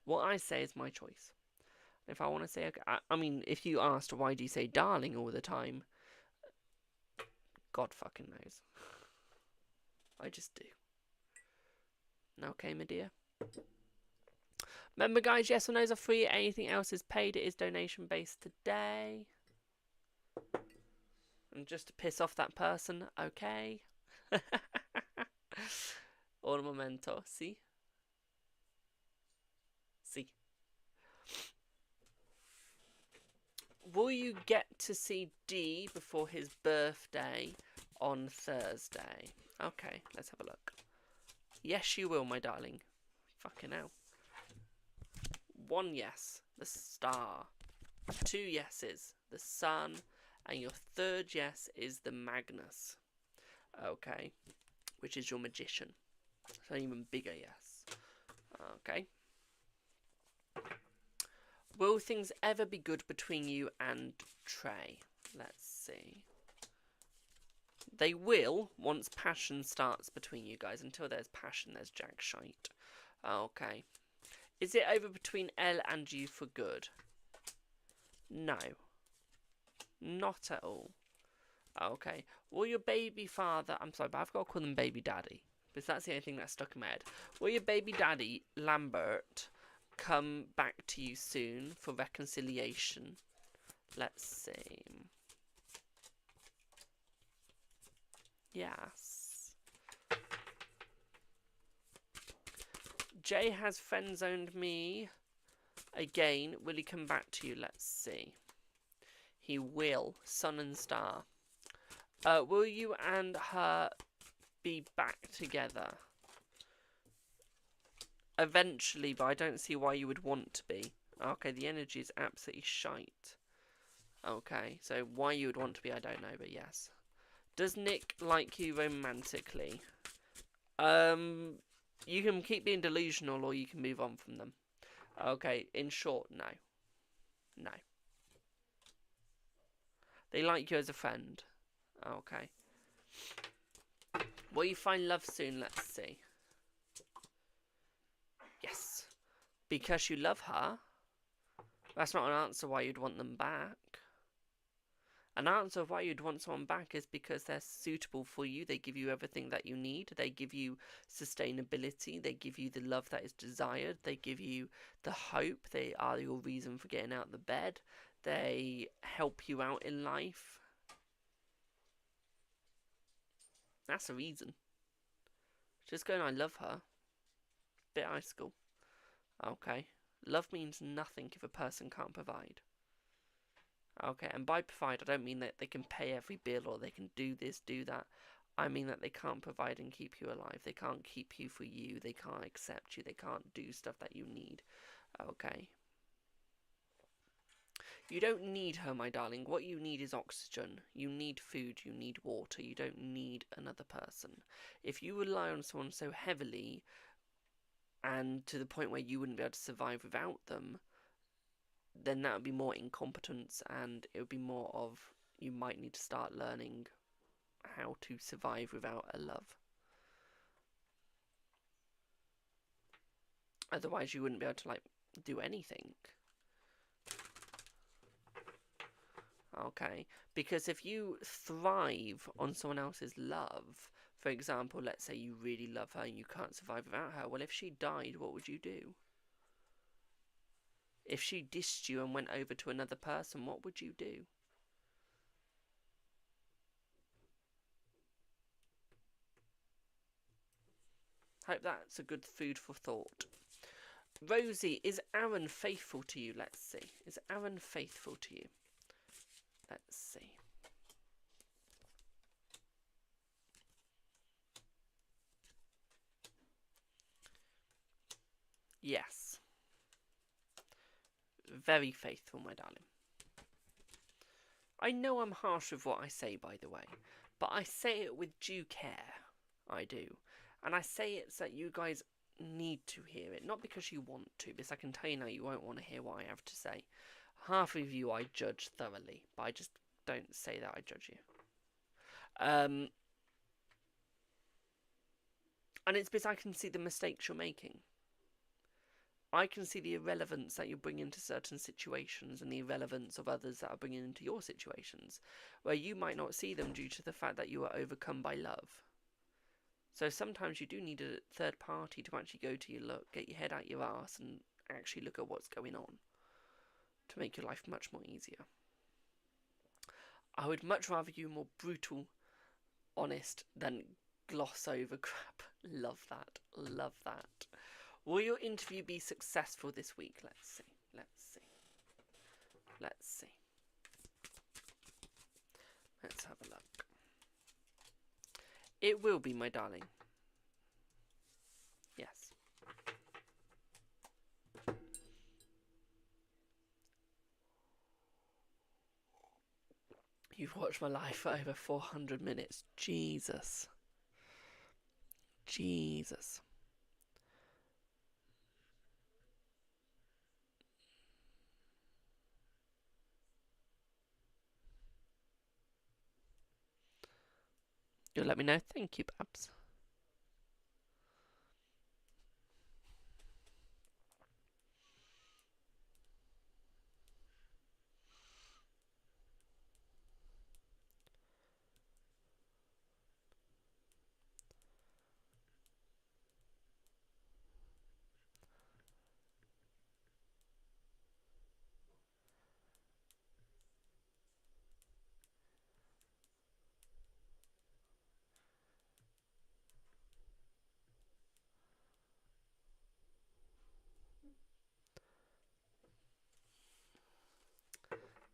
What I say is my choice. If I want to say, okay, I mean, if you asked why do you say darling all the time, God fucking knows. I just do. Okay, my dear. Remember, guys, yes or no's are free. Anything else is paid. It is donation based today. And just to piss off that person, okay. Or momento, see? Will you get to see D before his birthday on Thursday? Okay, let's have a look. Yes, you will, my darling. Fucking hell. 1 yes, the star. 2 yeses, the sun. And your 3rd yes is the Magnus. Okay, which is your magician. So an even bigger yes. Okay. Will things ever be good between you and Trey? Let's see. They will once passion starts between you guys. Until there's passion, there's jack shite. Okay. Is it over between Elle and you for good? No. Not at all. Okay. Will your baby father... I'm sorry, but I've got to call them baby daddy. Because that's the only thing that's stuck in my head. Will your baby daddy, Lambert, come back to you soon for reconciliation? Let's see. Yes. Jay has friend-zoned me again. Will he come back to you? Let's see. He will. Sun and star. Will you and her be back together? Eventually, but I don't see why you would want to be. Okay, the energy is absolutely shite. Okay, so why you would want to be, I don't know, but yes. Does Nick like you romantically? You can keep being delusional or you can move on from them. Okay, in short, no. No. They like you as a friend. Okay. Will you find love soon? Let's see. Yes. Because you love her? That's not an answer why you'd want them back. An answer of why you'd want someone back is because they're suitable for you. They give you everything that you need. They give you sustainability. They give you the love that is desired. They give you the hope. They are your reason for getting out of the bed. They help you out in life. That's the reason. Just going, I love her. Bit high school. Okay. Love means nothing if a person can't provide. Okay, and by provide, I don't mean that they can pay every bill or they can do this, do that. I mean that they can't provide and keep you alive. They can't keep you for you. They can't accept you. They can't do stuff that you need. Okay. You don't need her, my darling. What you need is oxygen. You need food. You need water. You don't need another person. If you rely on someone so heavily and to the point where you wouldn't be able to survive without them, then that would be more incompetence, and it would be more of you might need to start learning how to survive without a love. Otherwise you wouldn't be able to, like, do anything. Okay, because if you thrive on someone else's love, for example, let's say you really love her and you can't survive without her, well, if she died, what would you do? If she dissed you and went over to another person, what would you do? Hope that's a good food for thought. Rosie, is Aaron faithful to you? Let's see. Is Aaron faithful to you? Let's see. Yes. Very faithful, my darling. I know I'm harsh with what I say, by the way, but I say it with due care. I do. And I say it so that you guys need to hear it, not because you want to, because I can tell you now you won't want to hear what I have to say. Half of you I judge thoroughly, but I just don't say that I judge you. And it's because I can see the mistakes you're making. I can see the irrelevance that you bring into certain situations and the irrelevance of others that are bringing into your situations, where you might not see them due to the fact that you are overcome by love. So sometimes you do need a third party to actually go to your look, get your head out your arse and actually look at what's going on to make your life much more easier. I would much rather you more brutal, honest, than gloss over crap. Love that. Love that. Will your interview be successful this week? Let's see. Let's see. Let's see. Let's have a look. It will be, my darling. Yes. You've watched my life for over 400 minutes. Jesus. Jesus. You'll let me know. Thank you, Babs.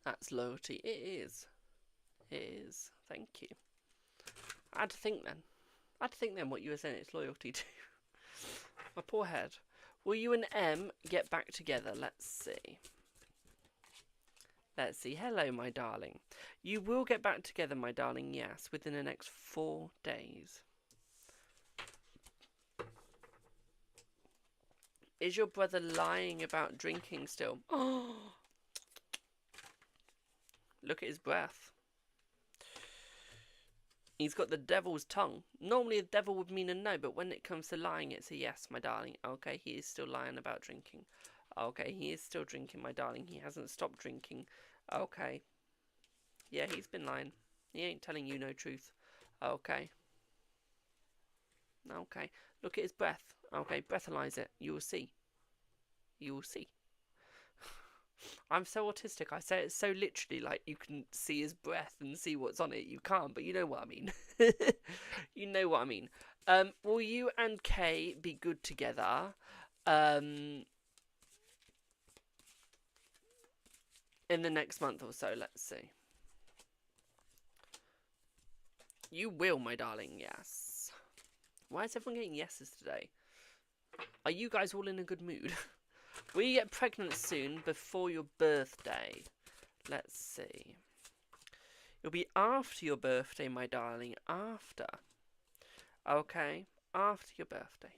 That's loyalty. It is. It is. Thank you. I had to think then what you were saying it's loyalty to. My poor head. Will you and M get back together? Let's see. Let's see. Hello, my darling. You will get back together, my darling, yes, within the next 4 days. Is your brother lying about drinking still? Oh! Look at his breath. He's got the devil's tongue. Normally a devil would mean a no, but when it comes to lying, it's a yes, my darling. Okay, he is still lying about drinking. Okay, he is still drinking, my darling. He hasn't stopped drinking. Okay. Yeah, he's been lying. He ain't telling you no truth. Okay. Okay. Look at his breath. Okay, breathalyze it. You will see. You will see. I'm so autistic. I say it so literally, like you can see his breath and see what's on it. You can't, but you know what I mean. You know what I mean. Will you and Kay be good together? In the next month or so, let's see. You will, my darling, yes. Why is everyone getting yeses today? Are you guys all in a good mood? Will you get pregnant soon before your birthday? Let's see. It'll be after your birthday, my darling. After. Okay. After your birthday.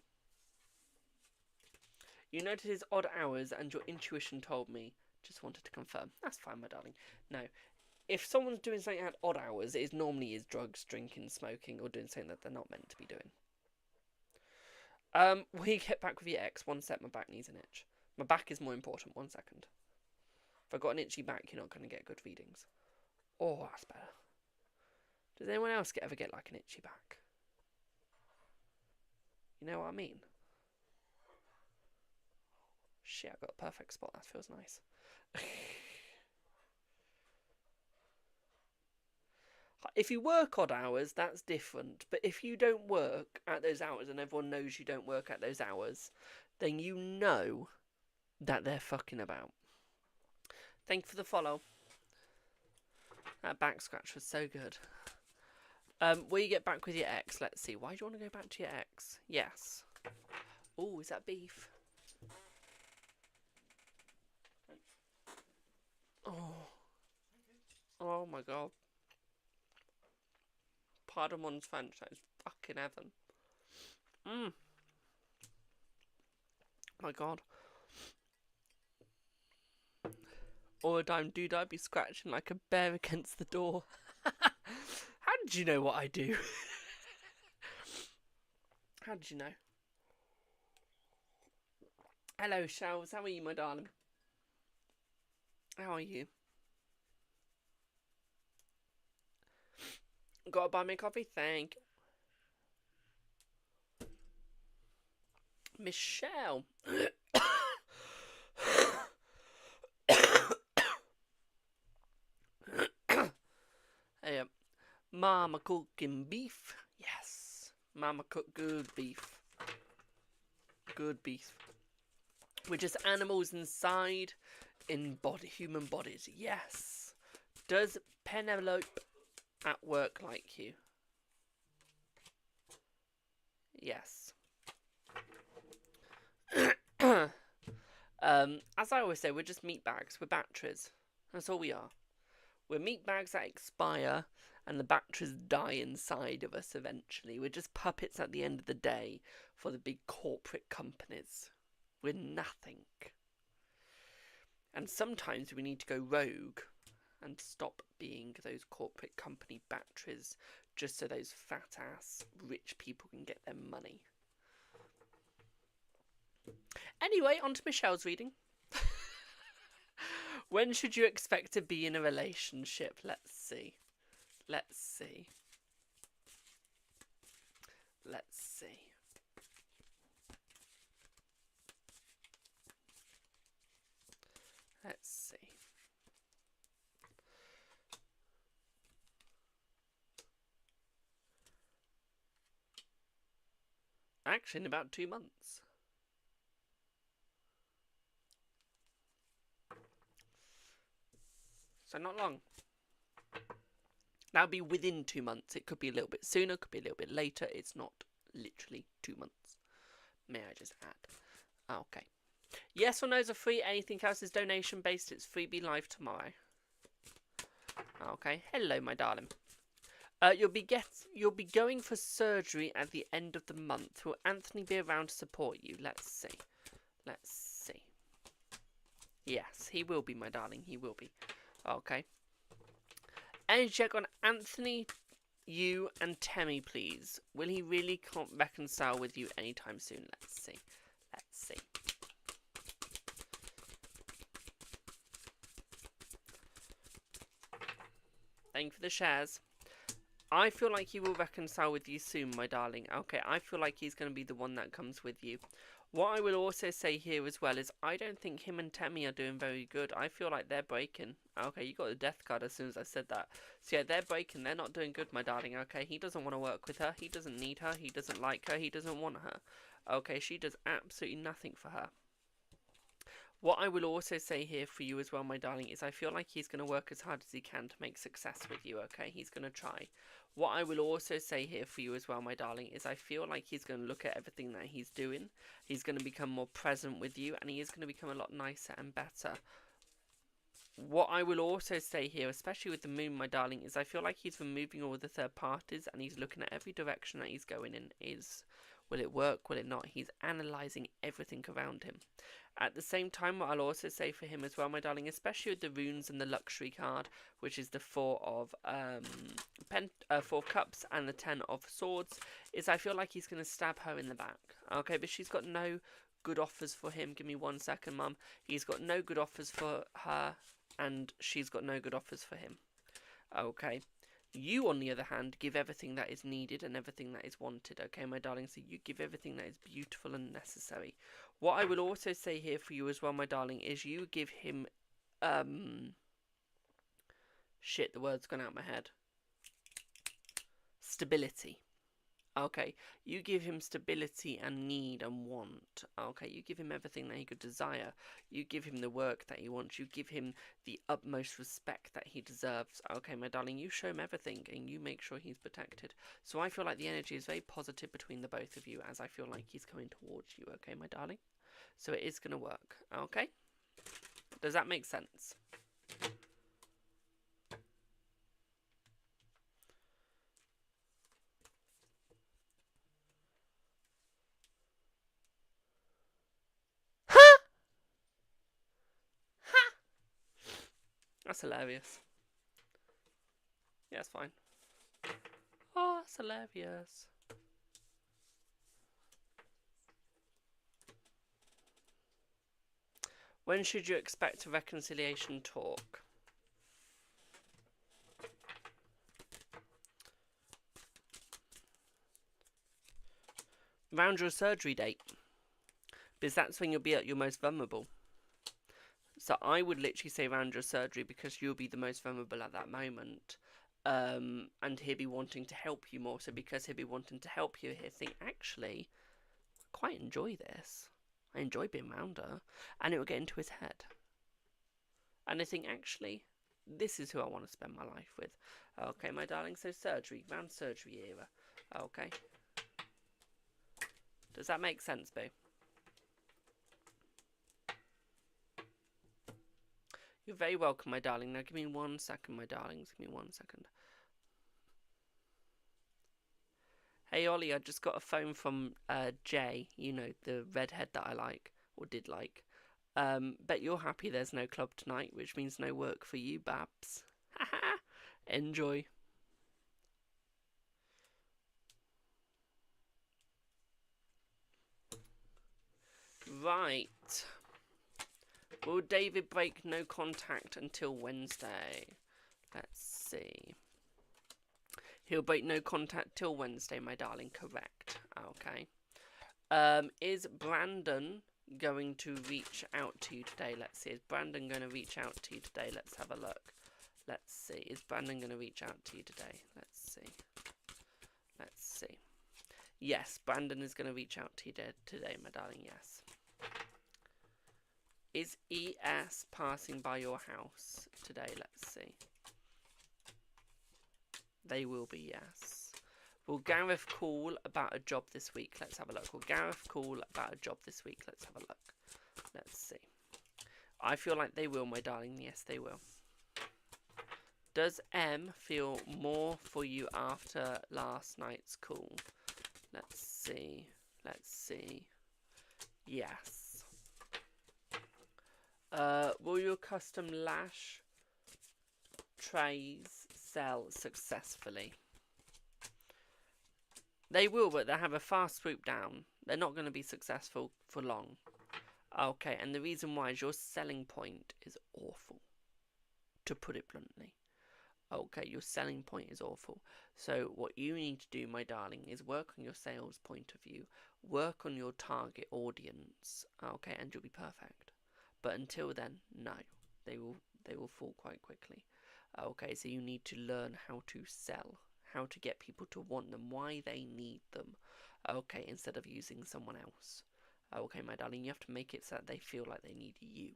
You noticed his odd hours and your intuition told me. Just wanted to confirm. That's fine, my darling. No. If someone's doing something at odd hours, it normally is drugs, drinking, smoking, or doing something that they're not meant to be doing. Will you get back with your ex? One sec, my back needs an itch. My back is more important. 1 second. If I've got an itchy back, you're not going to get good readings. Oh, that's better. Does anyone else ever get like an itchy back? You know what I mean? Shit, I've got a perfect spot. That feels nice. If you work odd hours, that's different. But if you don't work at those hours and everyone knows you don't work at those hours, then you know that they're fucking about. Thank you for the follow. That back scratch was so good. Will you get back with your ex? Let's see. Why do you want to go back to your ex? Yes. Oh, is that beef? Oh. Oh my god. Pardon one's French. That is fucking heaven. My god. Or a dime dude, I'd be scratching like a bear against the door. How did you know what I do? How did you know? Hello, Shells. How are you, my darling? How are you? Gotta buy me a coffee? Thank you. Michelle. Hey, Mama cooking beef. Yes. Mama cook good beef. Good beef. We're just animals inside in human bodies. Yes. Does Penelope at work like you. Yes. As I always say, we're just meat bags. We're batteries. That's all we are. We're meat bags that expire, and the batteries die inside of us eventually. We're just puppets at the end of the day for the big corporate companies. We're nothing. And sometimes we need to go rogue and stop being those corporate company batteries just so those fat ass rich people can get their money. Anyway, on to Michelle's reading. When should you expect to be in a relationship? Let's see. Let's see. Let's see. Let's see. Actually, in about 2 months. So not long. That'll be within 2 months. It could be a little bit sooner, could be a little bit later. It's not literally 2 months. May I just add? Okay. Yes or no's are free. Anything else is donation based. It's freebie live tomorrow. Okay. Hello, my darling. You'll be going for surgery at the end of the month. Will Anthony be around to support you? Let's see. Let's see. Yes, he will be, my darling. He will be. Okay. Energy check on Anthony, you, and Temmie, please. Will he really can't reconcile with you anytime soon? Let's see. Let's see. Thank you for the shares. I feel like he will reconcile with you soon, my darling. Okay, I feel like he's going to be the one that comes with you. What I will also say here as well is I don't think him and Temmie are doing very good. I feel like they're breaking. Okay, you got the death card as soon as I said that. So yeah, they're breaking. They're not doing good, my darling. Okay, he doesn't want to work with her. He doesn't need her. He doesn't like her. He doesn't want her. Okay, she does absolutely nothing for her. What I will also say here for you as well, my darling, is I feel like he's going to work as hard as he can to make success with you, okay? He's going to try. What I will also say here for you as well, my darling, is I feel like he's going to look at everything that he's doing. He's going to become more present with you, and he is going to become a lot nicer and better. What I will also say here, especially with the moon, my darling, is I feel like he's removing all the third parties, and he's looking at every direction that he's going in. Will it work? Will it not? He's analysing everything around him. At the same time, what I'll also say for him as well, my darling, especially with the runes and the luxury card, which is the 4 of 4 cups and the 10 of swords, is I feel like he's going to stab her in the back. Okay, but she's got no good offers for him. Give me 1 second, Mum. He's got no good offers for her, and she's got no good offers for him. Okay. You, on the other hand, give everything that is needed and everything that is wanted, okay, my darling? So you give everything that is beautiful and necessary. What I will also say here for you as well, my darling, is you give him, shit, the word's gone out of my head. Stability. Okay, you give him stability and need and want. Okay, you give him everything that he could desire. You give him the work that he wants. You give him the utmost respect that he deserves. Okay, my darling, you show him everything and you make sure he's protected. So I feel like the energy is very positive between the both of you, as I feel like he's coming towards you. Okay, my darling? So it is going to work. Okay? Does that make sense? That's hilarious. Yeah, it's fine. Oh, that's hilarious. When should you expect a reconciliation talk? Round your surgery date. Because that's when you'll be at your most vulnerable. So I would literally say around your surgery, because you'll be the most vulnerable at that moment. And he'll be wanting to help you more. So because he'll be wanting to help you, he'll think, actually, I quite enjoy this. I enjoy being around her. And it will get into his head. And I think, actually, This is who I want to spend my life with. Okay, my darling. So surgery, round surgery era. Okay. Does that make sense, boo? You're very welcome, my darling. Now give me 1 second, my darlings. Give me 1 second. Hey, Ollie, I just got a phone from Jay. You know, the redhead that I like, or did like. Bet you're happy there's no club tonight, which means no work for you, Babs. Haha. Enjoy. Right. Will David break no contact until Wednesday? Let's see. He'll break no contact till Wednesday, my darling. Correct. Okay. Is Brandon going to reach out to you today? Let's see. Is Brandon going to reach out to you today? Let's have a look. Let's see. Is Brandon going to reach out to you today? Let's see. Let's see. Yes, Brandon is going to reach out to you today, my darling. Yes. Is ES passing by your house today? Let's see. They will be, yes. Will Gareth call about a job this week? Let's have a look. Will Gareth call about a job this week? Let's have a look. Let's see. I feel like they will, my darling. Yes, they will. Does M feel more for you after last night's call? Let's see. Let's see. Yes. Will your custom lash trays sell successfully? They will, but they have a fast swoop down. They're not going to be successful for long. Okay, and the reason why is your selling point is awful, to put it bluntly. Okay, your selling point is awful. So what you need to do, my darling, is work on your sales point of view. Work on your target audience. Okay, and you'll be perfect. But until then, no. They will fall quite quickly. Okay, so you need to learn how to sell. How to get people to want them. Why they need them. Okay, instead of using someone else. Okay, my darling, you have to make it so that they feel like they need you.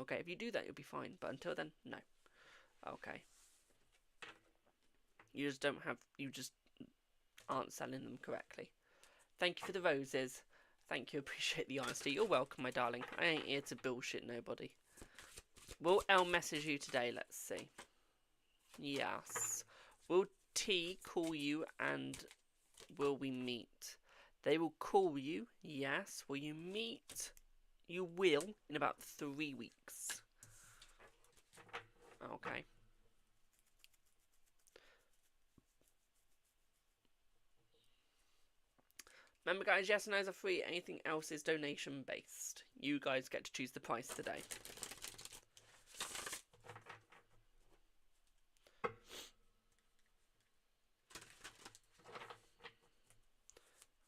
Okay, if you do that, you'll be fine. But until then, no. Okay. You just aren't selling them correctly. Thank you for the roses. Thank you, appreciate the honesty. You're welcome, my darling. I ain't here to bullshit nobody. Will L message you today? Let's see. Yes. Will T call you and will we meet? They will call you, yes. Will you meet? You will in about 3 weeks. Okay. Remember, guys, yes and no's are free. Anything else is donation based. You guys get to choose the price today.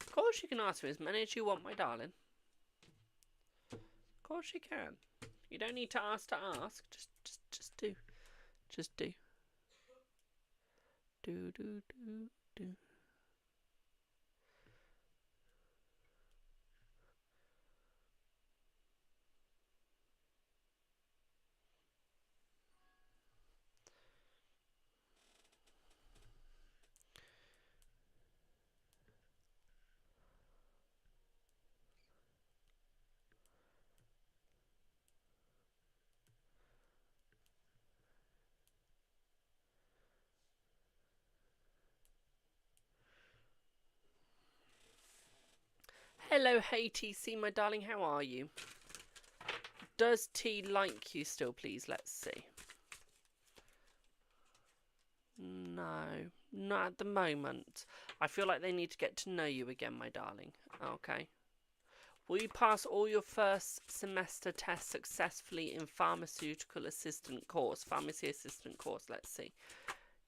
Of course you can ask for as many as you want, my darling. Of course you can. You don't need to ask. Just do. Just do. Do. Hello, hey TC, my darling, how are you? Does T like you still, please? Let's see. No, not at the moment. I feel like they need to get to know you again, my darling. Okay. Will you pass all your first semester tests successfully in pharmaceutical assistant course? Pharmacy assistant course, let's see.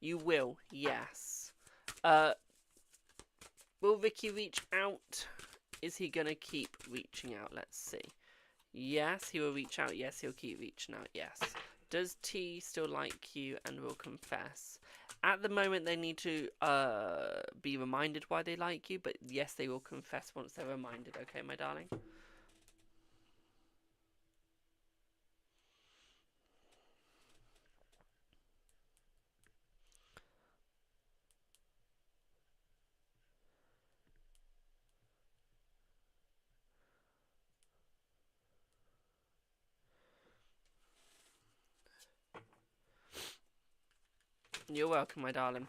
You will, yes. Will Vicky reach out? Is he going to keep reaching out? Let's see. Yes, he will reach out. Yes, he'll keep reaching out. Yes. Does T still like you and will confess? At the moment, they need to be reminded why they like you. But yes, they will confess once they're reminded. Okay, my darling? You're welcome, my darling.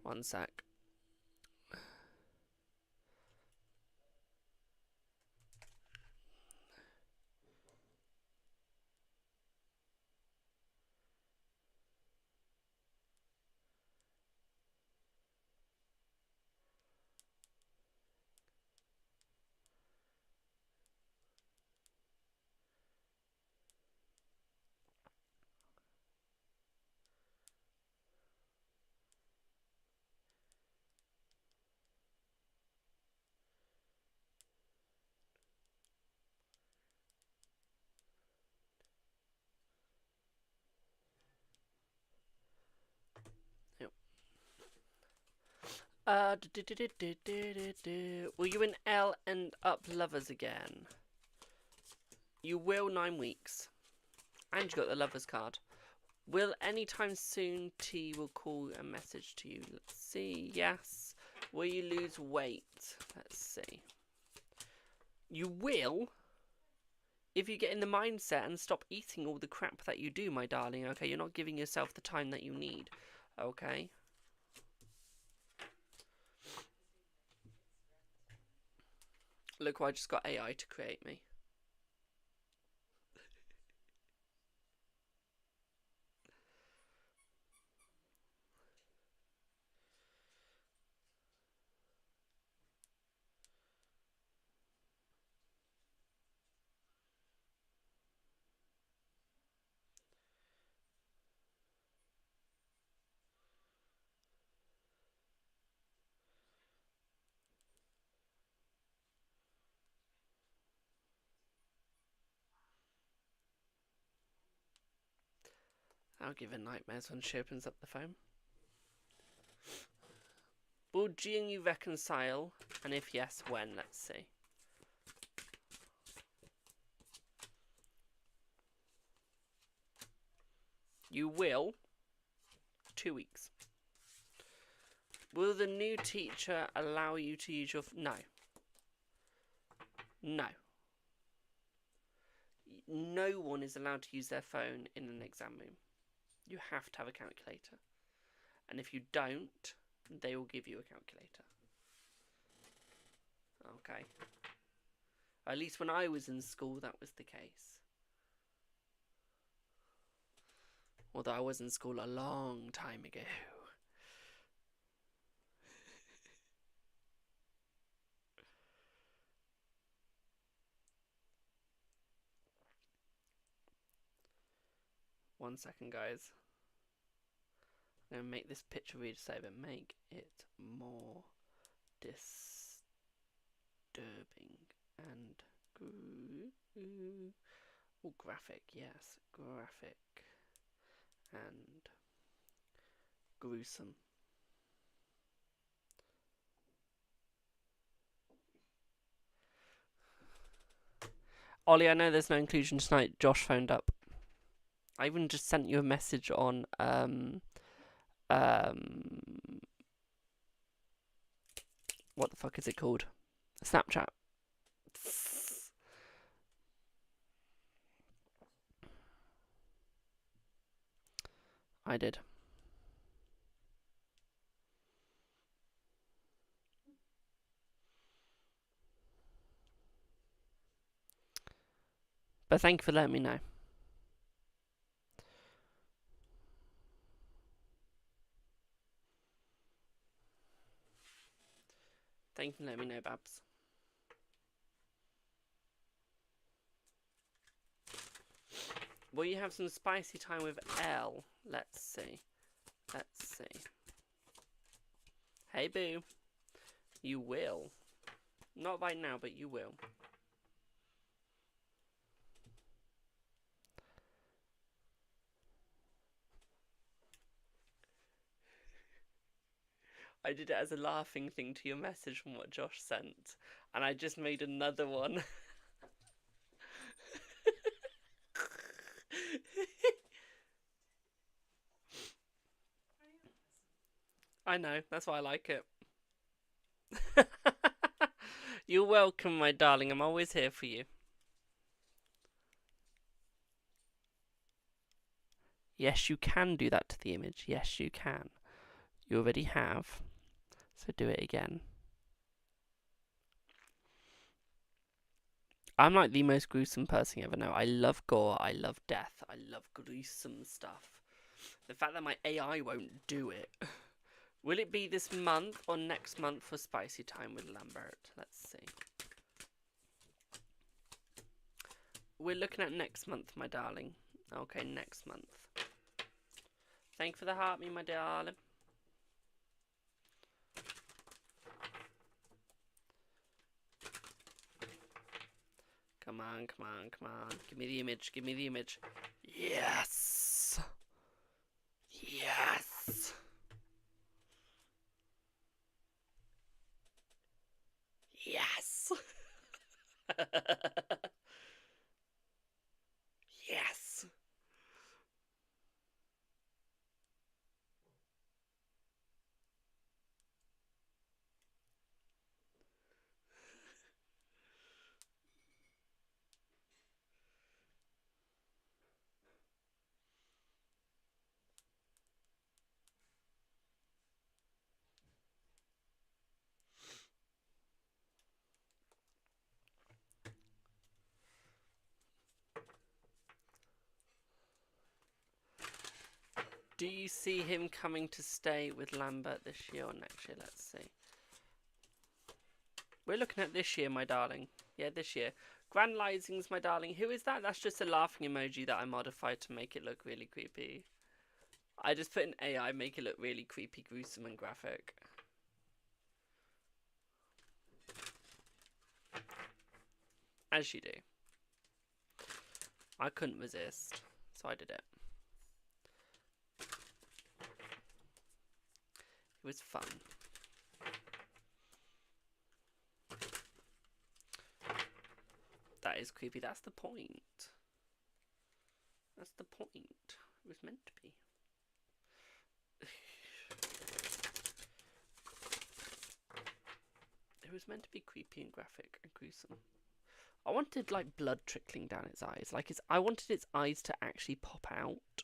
One sec. Will you and Elle end up lovers again? You will 9 weeks. And you got the lovers card. Will anytime soon T will call a message to you? Let's see. Yes. Will you lose weight? Let's see. You will, if you get in the mindset and stop eating all the crap that you do, my darling. Okay, you're not giving yourself the time that you need. Okay. Look, I just got AI to create me. I'll give her nightmares when she opens up the phone. Will G and you reconcile? And if yes, when? Let's see. You will. 2 weeks. Will the new teacher allow you to use your... No. No. No one is allowed to use their phone in an exam room. You have to have a calculator. And if you don't, they will give you a calculator. Okay. At least when I was in school, that was the case. Although I was in school a long time ago. One second, guys. I'm going to make this picture reader saver. Make it more disturbing and graphic. Yes, graphic and gruesome. Ollie, I know there's no inclusion tonight. Josh phoned up. I even just sent you a message on what the fuck is it called? Snapchat. I did. But thank you for letting me know. Thank you for letting me know, Babs. Will you have some spicy time with Elle? Let's see. Let's see. Hey, boo. You will. Not right now, but you will. I did it as a laughing thing to your message from what Josh sent. And I just made another one. I know, that's why I like it. You're welcome, my darling. I'm always here for you. Yes, you can do that to the image. Yes, you can. You already have. So do it again. I'm like the most gruesome person you ever know. I love gore. I love death. I love gruesome stuff. The fact that my AI won't do it. Will it be this month or next month for Spicy Time with Lambert? Let's see. We're looking at next month, my darling. Okay, next month. Thank you for the heart, me, my darling. Come on, come on, come on. Give me the image, give me the image. Yes! Yes! Yes! Yes! Do you see him coming to stay with Lambert this year or next year? Let's see. We're looking at this year, my darling. Yeah, this year. Grand Risings, my darling. Who is that? That's just a laughing emoji that I modified to make it look really creepy. I just put an AI, make it look really creepy, gruesome, and graphic. As you do. I couldn't resist, so I did it. It was fun. That is creepy. That's the point. That's the point. It was meant to be. It was meant to be creepy and graphic and gruesome. I wanted like blood trickling down its eyes. Like I wanted its eyes to actually pop out.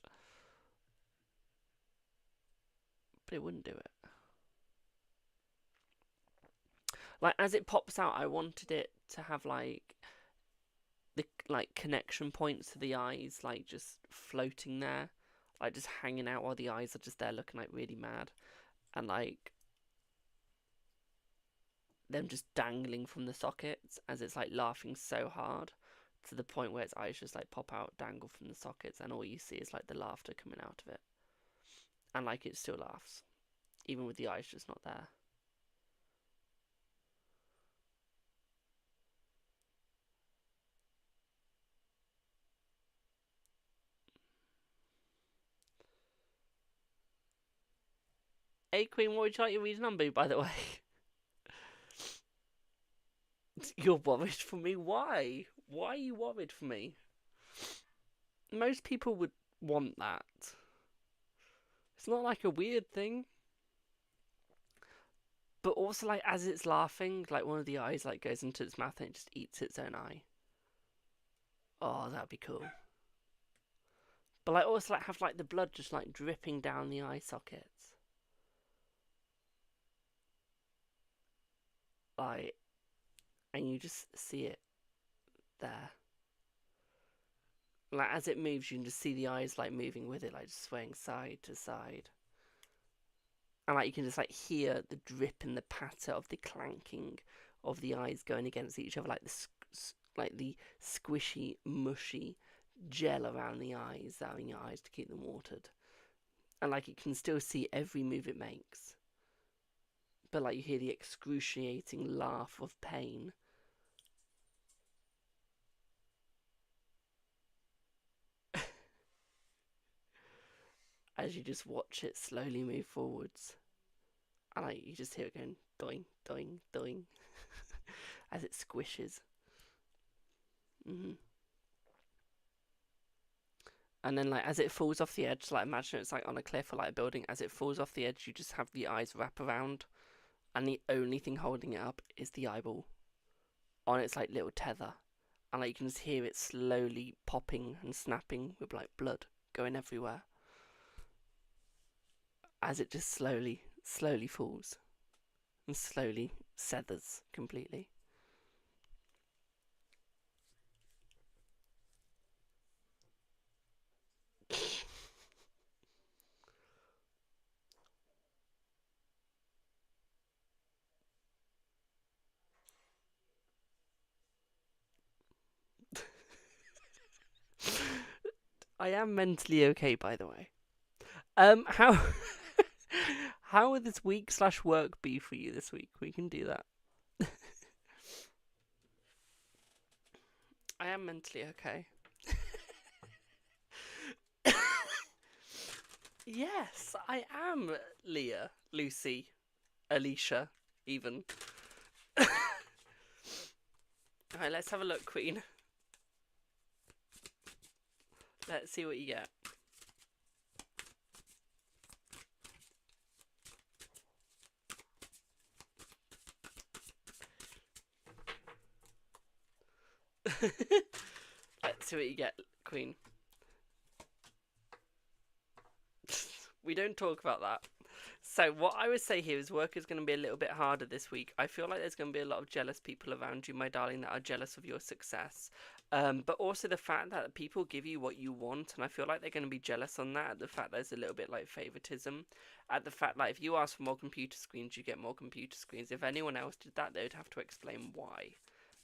But it wouldn't do it. Like as it pops out, I wanted it to have like the connection points to the eyes, like just floating there, like just hanging out while the eyes are just there looking like really mad, and like them just dangling from the sockets as it's like laughing so hard to the point where its eyes just like pop out, dangle from the sockets, and all you see is like the laughter coming out of it, and like it still laughs even with the eyes just not there. Hey Queen, what would you like your reason number, by the way? You're worried for me? Why? Why are you worried for me? Most people would want that. It's not like a weird thing. But also, like, as it's laughing, like, one of the eyes, like, goes into its mouth and it just eats its own eye. Oh, that'd be cool. But, like, also, like, have, like, the blood just, like, dripping down the eye sockets. Like, and you just see it there. Like, as it moves, you can just see the eyes, like, moving with it, like, just swaying side to side. And, like, you can just, like, hear the drip and the patter of the clanking of the eyes going against each other, like the squishy, mushy gel around the eyes, allowing your eyes to keep them watered. And, like, you can still see every move it makes. But, like, you hear the excruciating laugh of pain. As you just watch it slowly move forwards. And, like, you just hear it going doing, doing, doing. As it squishes. And then, like, as it falls off the edge, like, imagine it's, like, on a cliff or, like, a building. As it falls off the edge, you just have the eyes wrap around. And the only thing holding it up is the eyeball on its, like, little tether. And, like, you can just hear it slowly popping and snapping with, like, blood going everywhere. As it just slowly falls. And slowly seethers completely. I am mentally okay, by the way. How how would this week/work be for you this week? We can do that. I am mentally okay. Yes, I am, Leah, Lucy, Alicia, even. Alright, let's have a look, Queen. Let's see what you get. Let's see what you get, Queen. We don't talk about that. So what I would say here is work is going to be a little bit harder this week. I feel like there's going to be a lot of jealous people around you, my darling, that are jealous of your success. But also the fact that people give you what you want, and I feel like they're going to be jealous on that. The fact that there's a little bit like favoritism. At the fact that if you ask for more computer screens, you get more computer screens. If anyone else did that, they would have to explain why.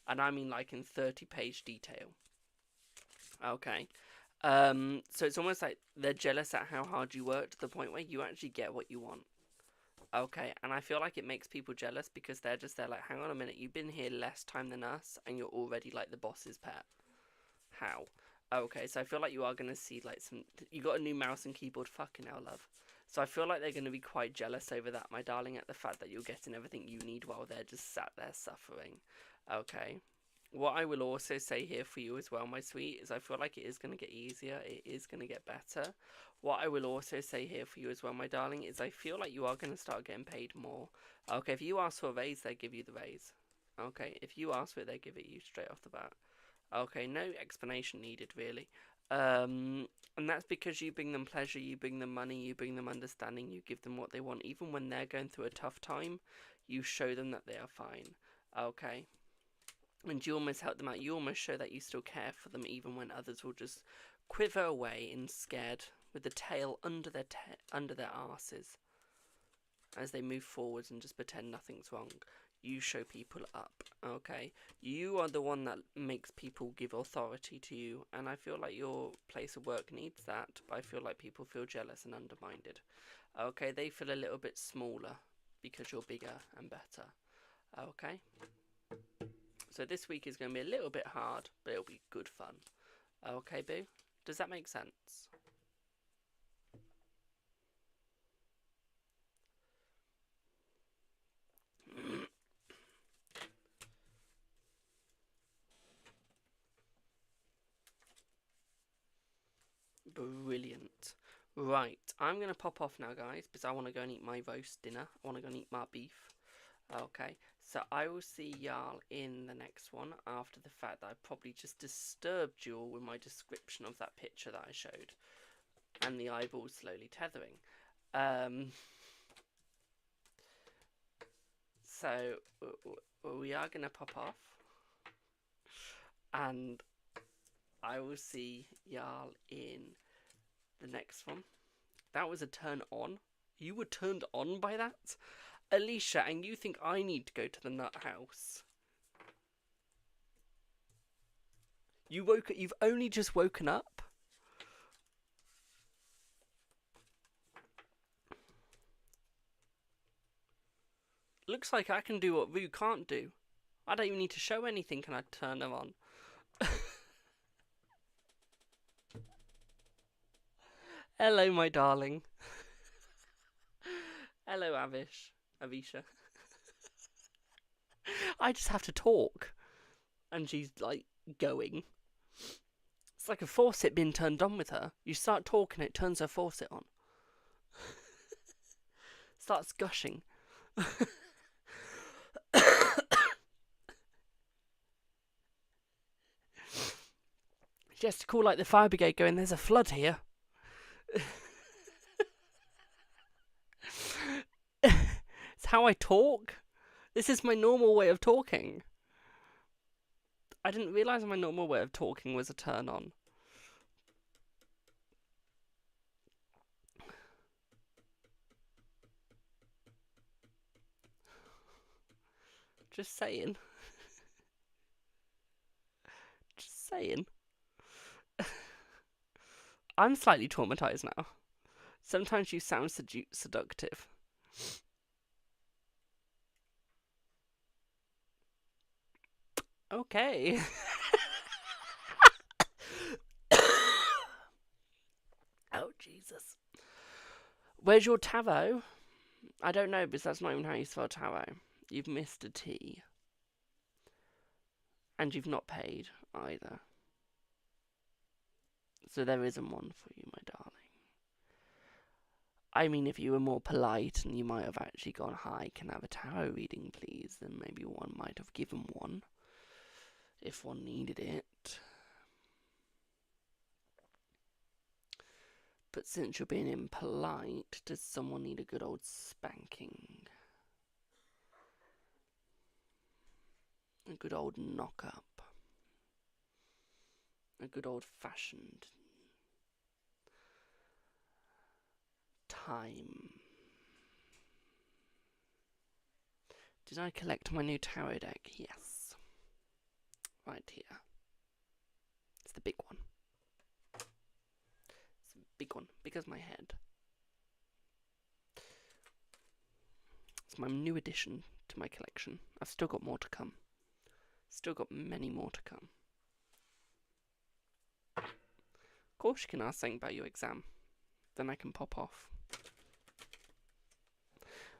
And I mean like in 30-page detail. Okay. So it's almost like they're jealous at how hard you work to the point where you actually get what you want. Okay, and I feel like it makes people jealous because they're like, hang on a minute, you've been here less time than us and you're already like the boss's pet. How? Okay, so I feel like you are going to see like you got a new mouse and keyboard, fucking hell, love. So I feel like they're going to be quite jealous over that, my darling, at the fact that you're getting everything you need while they're just sat there suffering. Okay. What I will also say here for you as well, my sweet, is I feel like it is going to get easier. It is going to get better. What I will also say here for you as well, my darling, is I feel like you are going to start getting paid more. Okay, if you ask for a raise, they give you the raise. Okay, if you ask for it, they give it you straight off the bat. Okay, no explanation needed, really. And that's because you bring them pleasure, you bring them money, you bring them understanding, you give them what they want. Even when they're going through a tough time, you show them that they are fine. Okay. And you almost help them out. You almost show that you still care for them, even when others will just quiver away in scared, with the tail under their arses, as they move forwards and just pretend nothing's wrong. You show people up. Okay, you are the one that makes people give authority to you, and I feel like your place of work needs that. But I feel like people feel jealous and undermined. Okay, they feel a little bit smaller because you're bigger and better. Okay. So this week is going to be a little bit hard, but it'll be good fun. Okay, boo? Does that make sense? Brilliant. Right, I'm going to pop off now, guys, because I want to go and eat my roast dinner. I want to go and eat my beef. Okay, so I will see y'all in the next one after the fact that I probably just disturbed you all with my description of that picture that I showed. And the eyeballs slowly tethering. So we are going to pop off. And I will see y'all in the next one. That was a turn on. You were turned on by that? Alicia, and you think I need to go to the nut house? You've only just woken up? Looks like I can do what Rue can't do. I don't even need to show anything, can I turn them on? Hello, my darling. Hello, Avisha. I just have to talk. And she's, like, going. It's like a faucet being turned on with her. You start talking, it turns her faucet on. Starts gushing. She has to call like the fire brigade going, there's a flood here. It's how I talk. This is my normal way of talking. I didn't realise my normal way of talking was a turn on. Just saying. Just saying. I'm slightly traumatised now. Sometimes you sound seductive. Okay. Oh, Jesus. Where's your tarot? I don't know, because that's not even how you spell tarot. You've missed a T. And you've not paid either. So there isn't one for you, my darling. I mean, if you were more polite and you might have actually gone, hi, can I have a tarot reading, please? Then maybe one might have given one. If one needed it. But since you're being impolite, does someone need a good old spanking? A good old knock-up? A good old-fashioned time? Did I collect my new tarot deck? Yes. Right here. It's the big one. It's a big one, big as my head. It's my new addition to my collection. I've still got more to come. Still got many more to come. Of course you can ask something about your exam. Then I can pop off.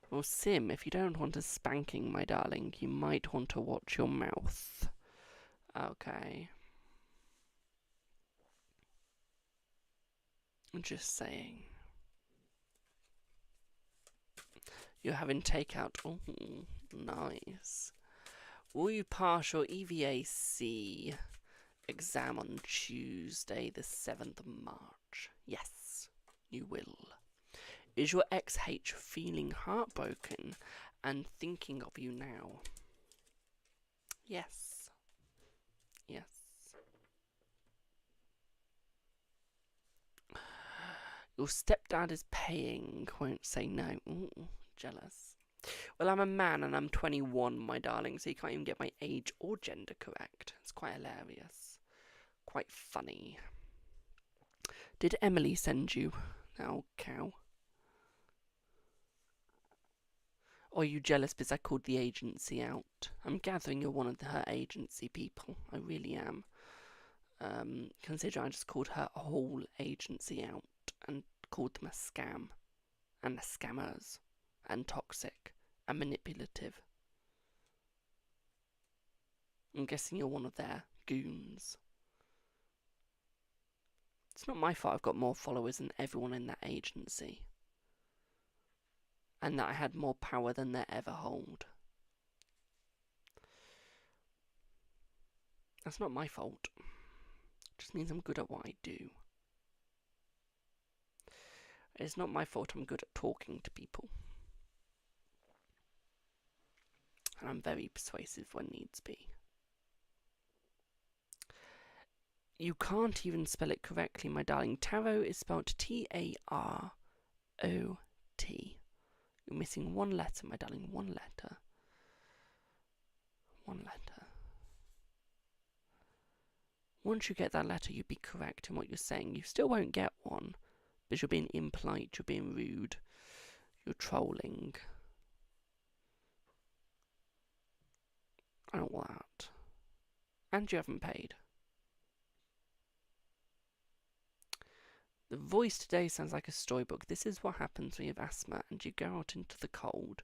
Well, Sim, if you don't want a spanking, my darling, you might want to watch your mouth. Okay. I'm just saying. You're having takeout. Oh, nice. Will you pass your EVAC exam on Tuesday, the 7th of March? Yes, you will. Is your XH feeling heartbroken and thinking of you now? Yes. Yes. Your stepdad is paying, won't say no. Ooh, jealous. Well, I'm a man and I'm 21, my darling, so you can't even get my age or gender correct. It's quite hilarious. Quite funny. Did Emily send you? Oh, cow. Or are you jealous because I called the agency out? I'm gathering you're one of her agency people. I really am. Consider I just called her whole agency out and called them a scam. And the scammers. And toxic. And manipulative. I'm guessing you're one of their goons. It's not my fault I've got more followers than everyone in that agency. And that I had more power than they ever hold. That's not my fault. It just means I'm good at what I do. It's not my fault I'm good at talking to people. And I'm very persuasive when needs be. You can't even spell it correctly, my darling. Tarot is spelled T-A-R-O-T. You're missing one letter, my darling. One letter. One letter. Once you get that letter, you'd be correct in what you're saying. You still won't get one, because you're being impolite, you're being rude, you're trolling. I don't want that. And you haven't paid. The voice today sounds like a storybook. This is what happens when you have asthma and you go out into the cold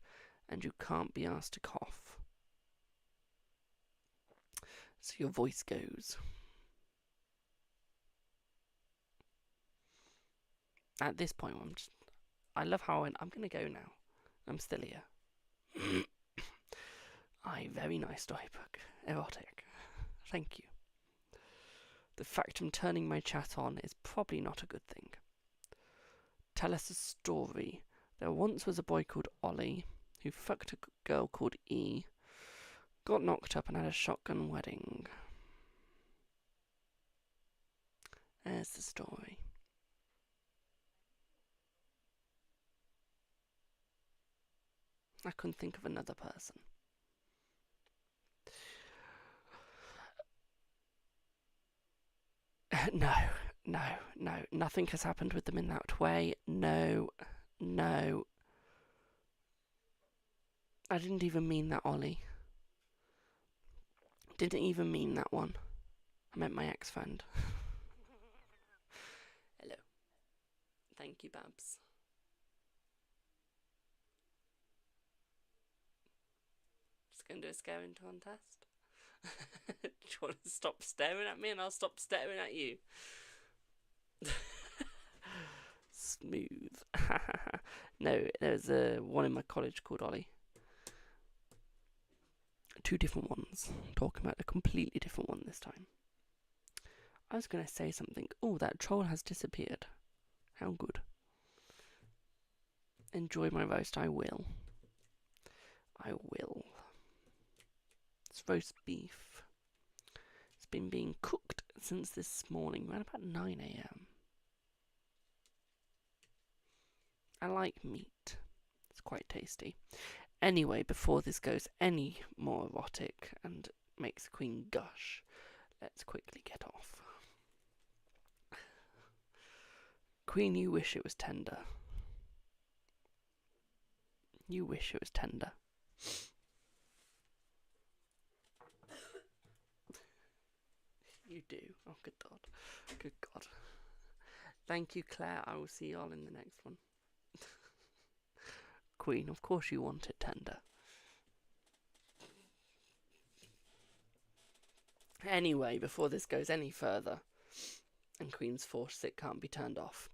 and you can't be asked to cough. So your voice goes. At this point, I love how I'm going to go now. I'm still here. Aye, very nice storybook. Erotic. Thank you. The fact I'm turning my chat on is probably not a good thing. Tell us a story. There once was a boy called Ollie who fucked a girl called E, got knocked up and had a shotgun wedding. There's the story. I couldn't think of another person. No, nothing has happened with them in that way. No. I didn't even mean that, Ollie. Didn't even mean that one. I meant my ex-friend. Hello. Thank you, Babs. Just gonna do a scaring contest. Do you want to stop staring at me and I'll stop staring at you? Smooth. No, there's one in my college called Ollie. 2 different ones. I'm talking about a completely different one this time. I was going to say something. Oh, that troll has disappeared. How good. Enjoy my roast. I will. It's roast beef. It's been being cooked since this morning, around about 9 a.m. I like meat. It's quite tasty. Anyway, before this goes any more erotic and makes the Queen gush, let's quickly get off. Queen, you wish it was tender. You wish it was tender. You do. Oh, good God. Good God. Thank you, Claire. I will see you all in the next one. Queen, of course you want it tender. Anyway, before this goes any further, and Queen's force, it can't be turned off,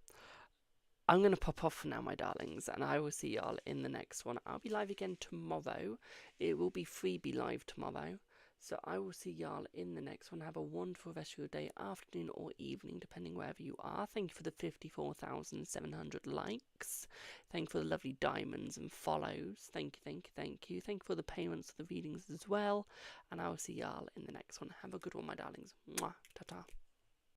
I'm going to pop off for now, my darlings, and I will see y'all in the next one. I'll be live again tomorrow. It will be freebie live tomorrow. So I will see y'all in the next one. Have a wonderful rest of your day, afternoon or evening, depending wherever you are. Thank you for the 54,700 likes. Thank you for the lovely diamonds and follows. Thank you. Thank you for the payments for the readings as well. And I will see y'all in the next one. Have a good one, my darlings. Mwah. Ta-ta.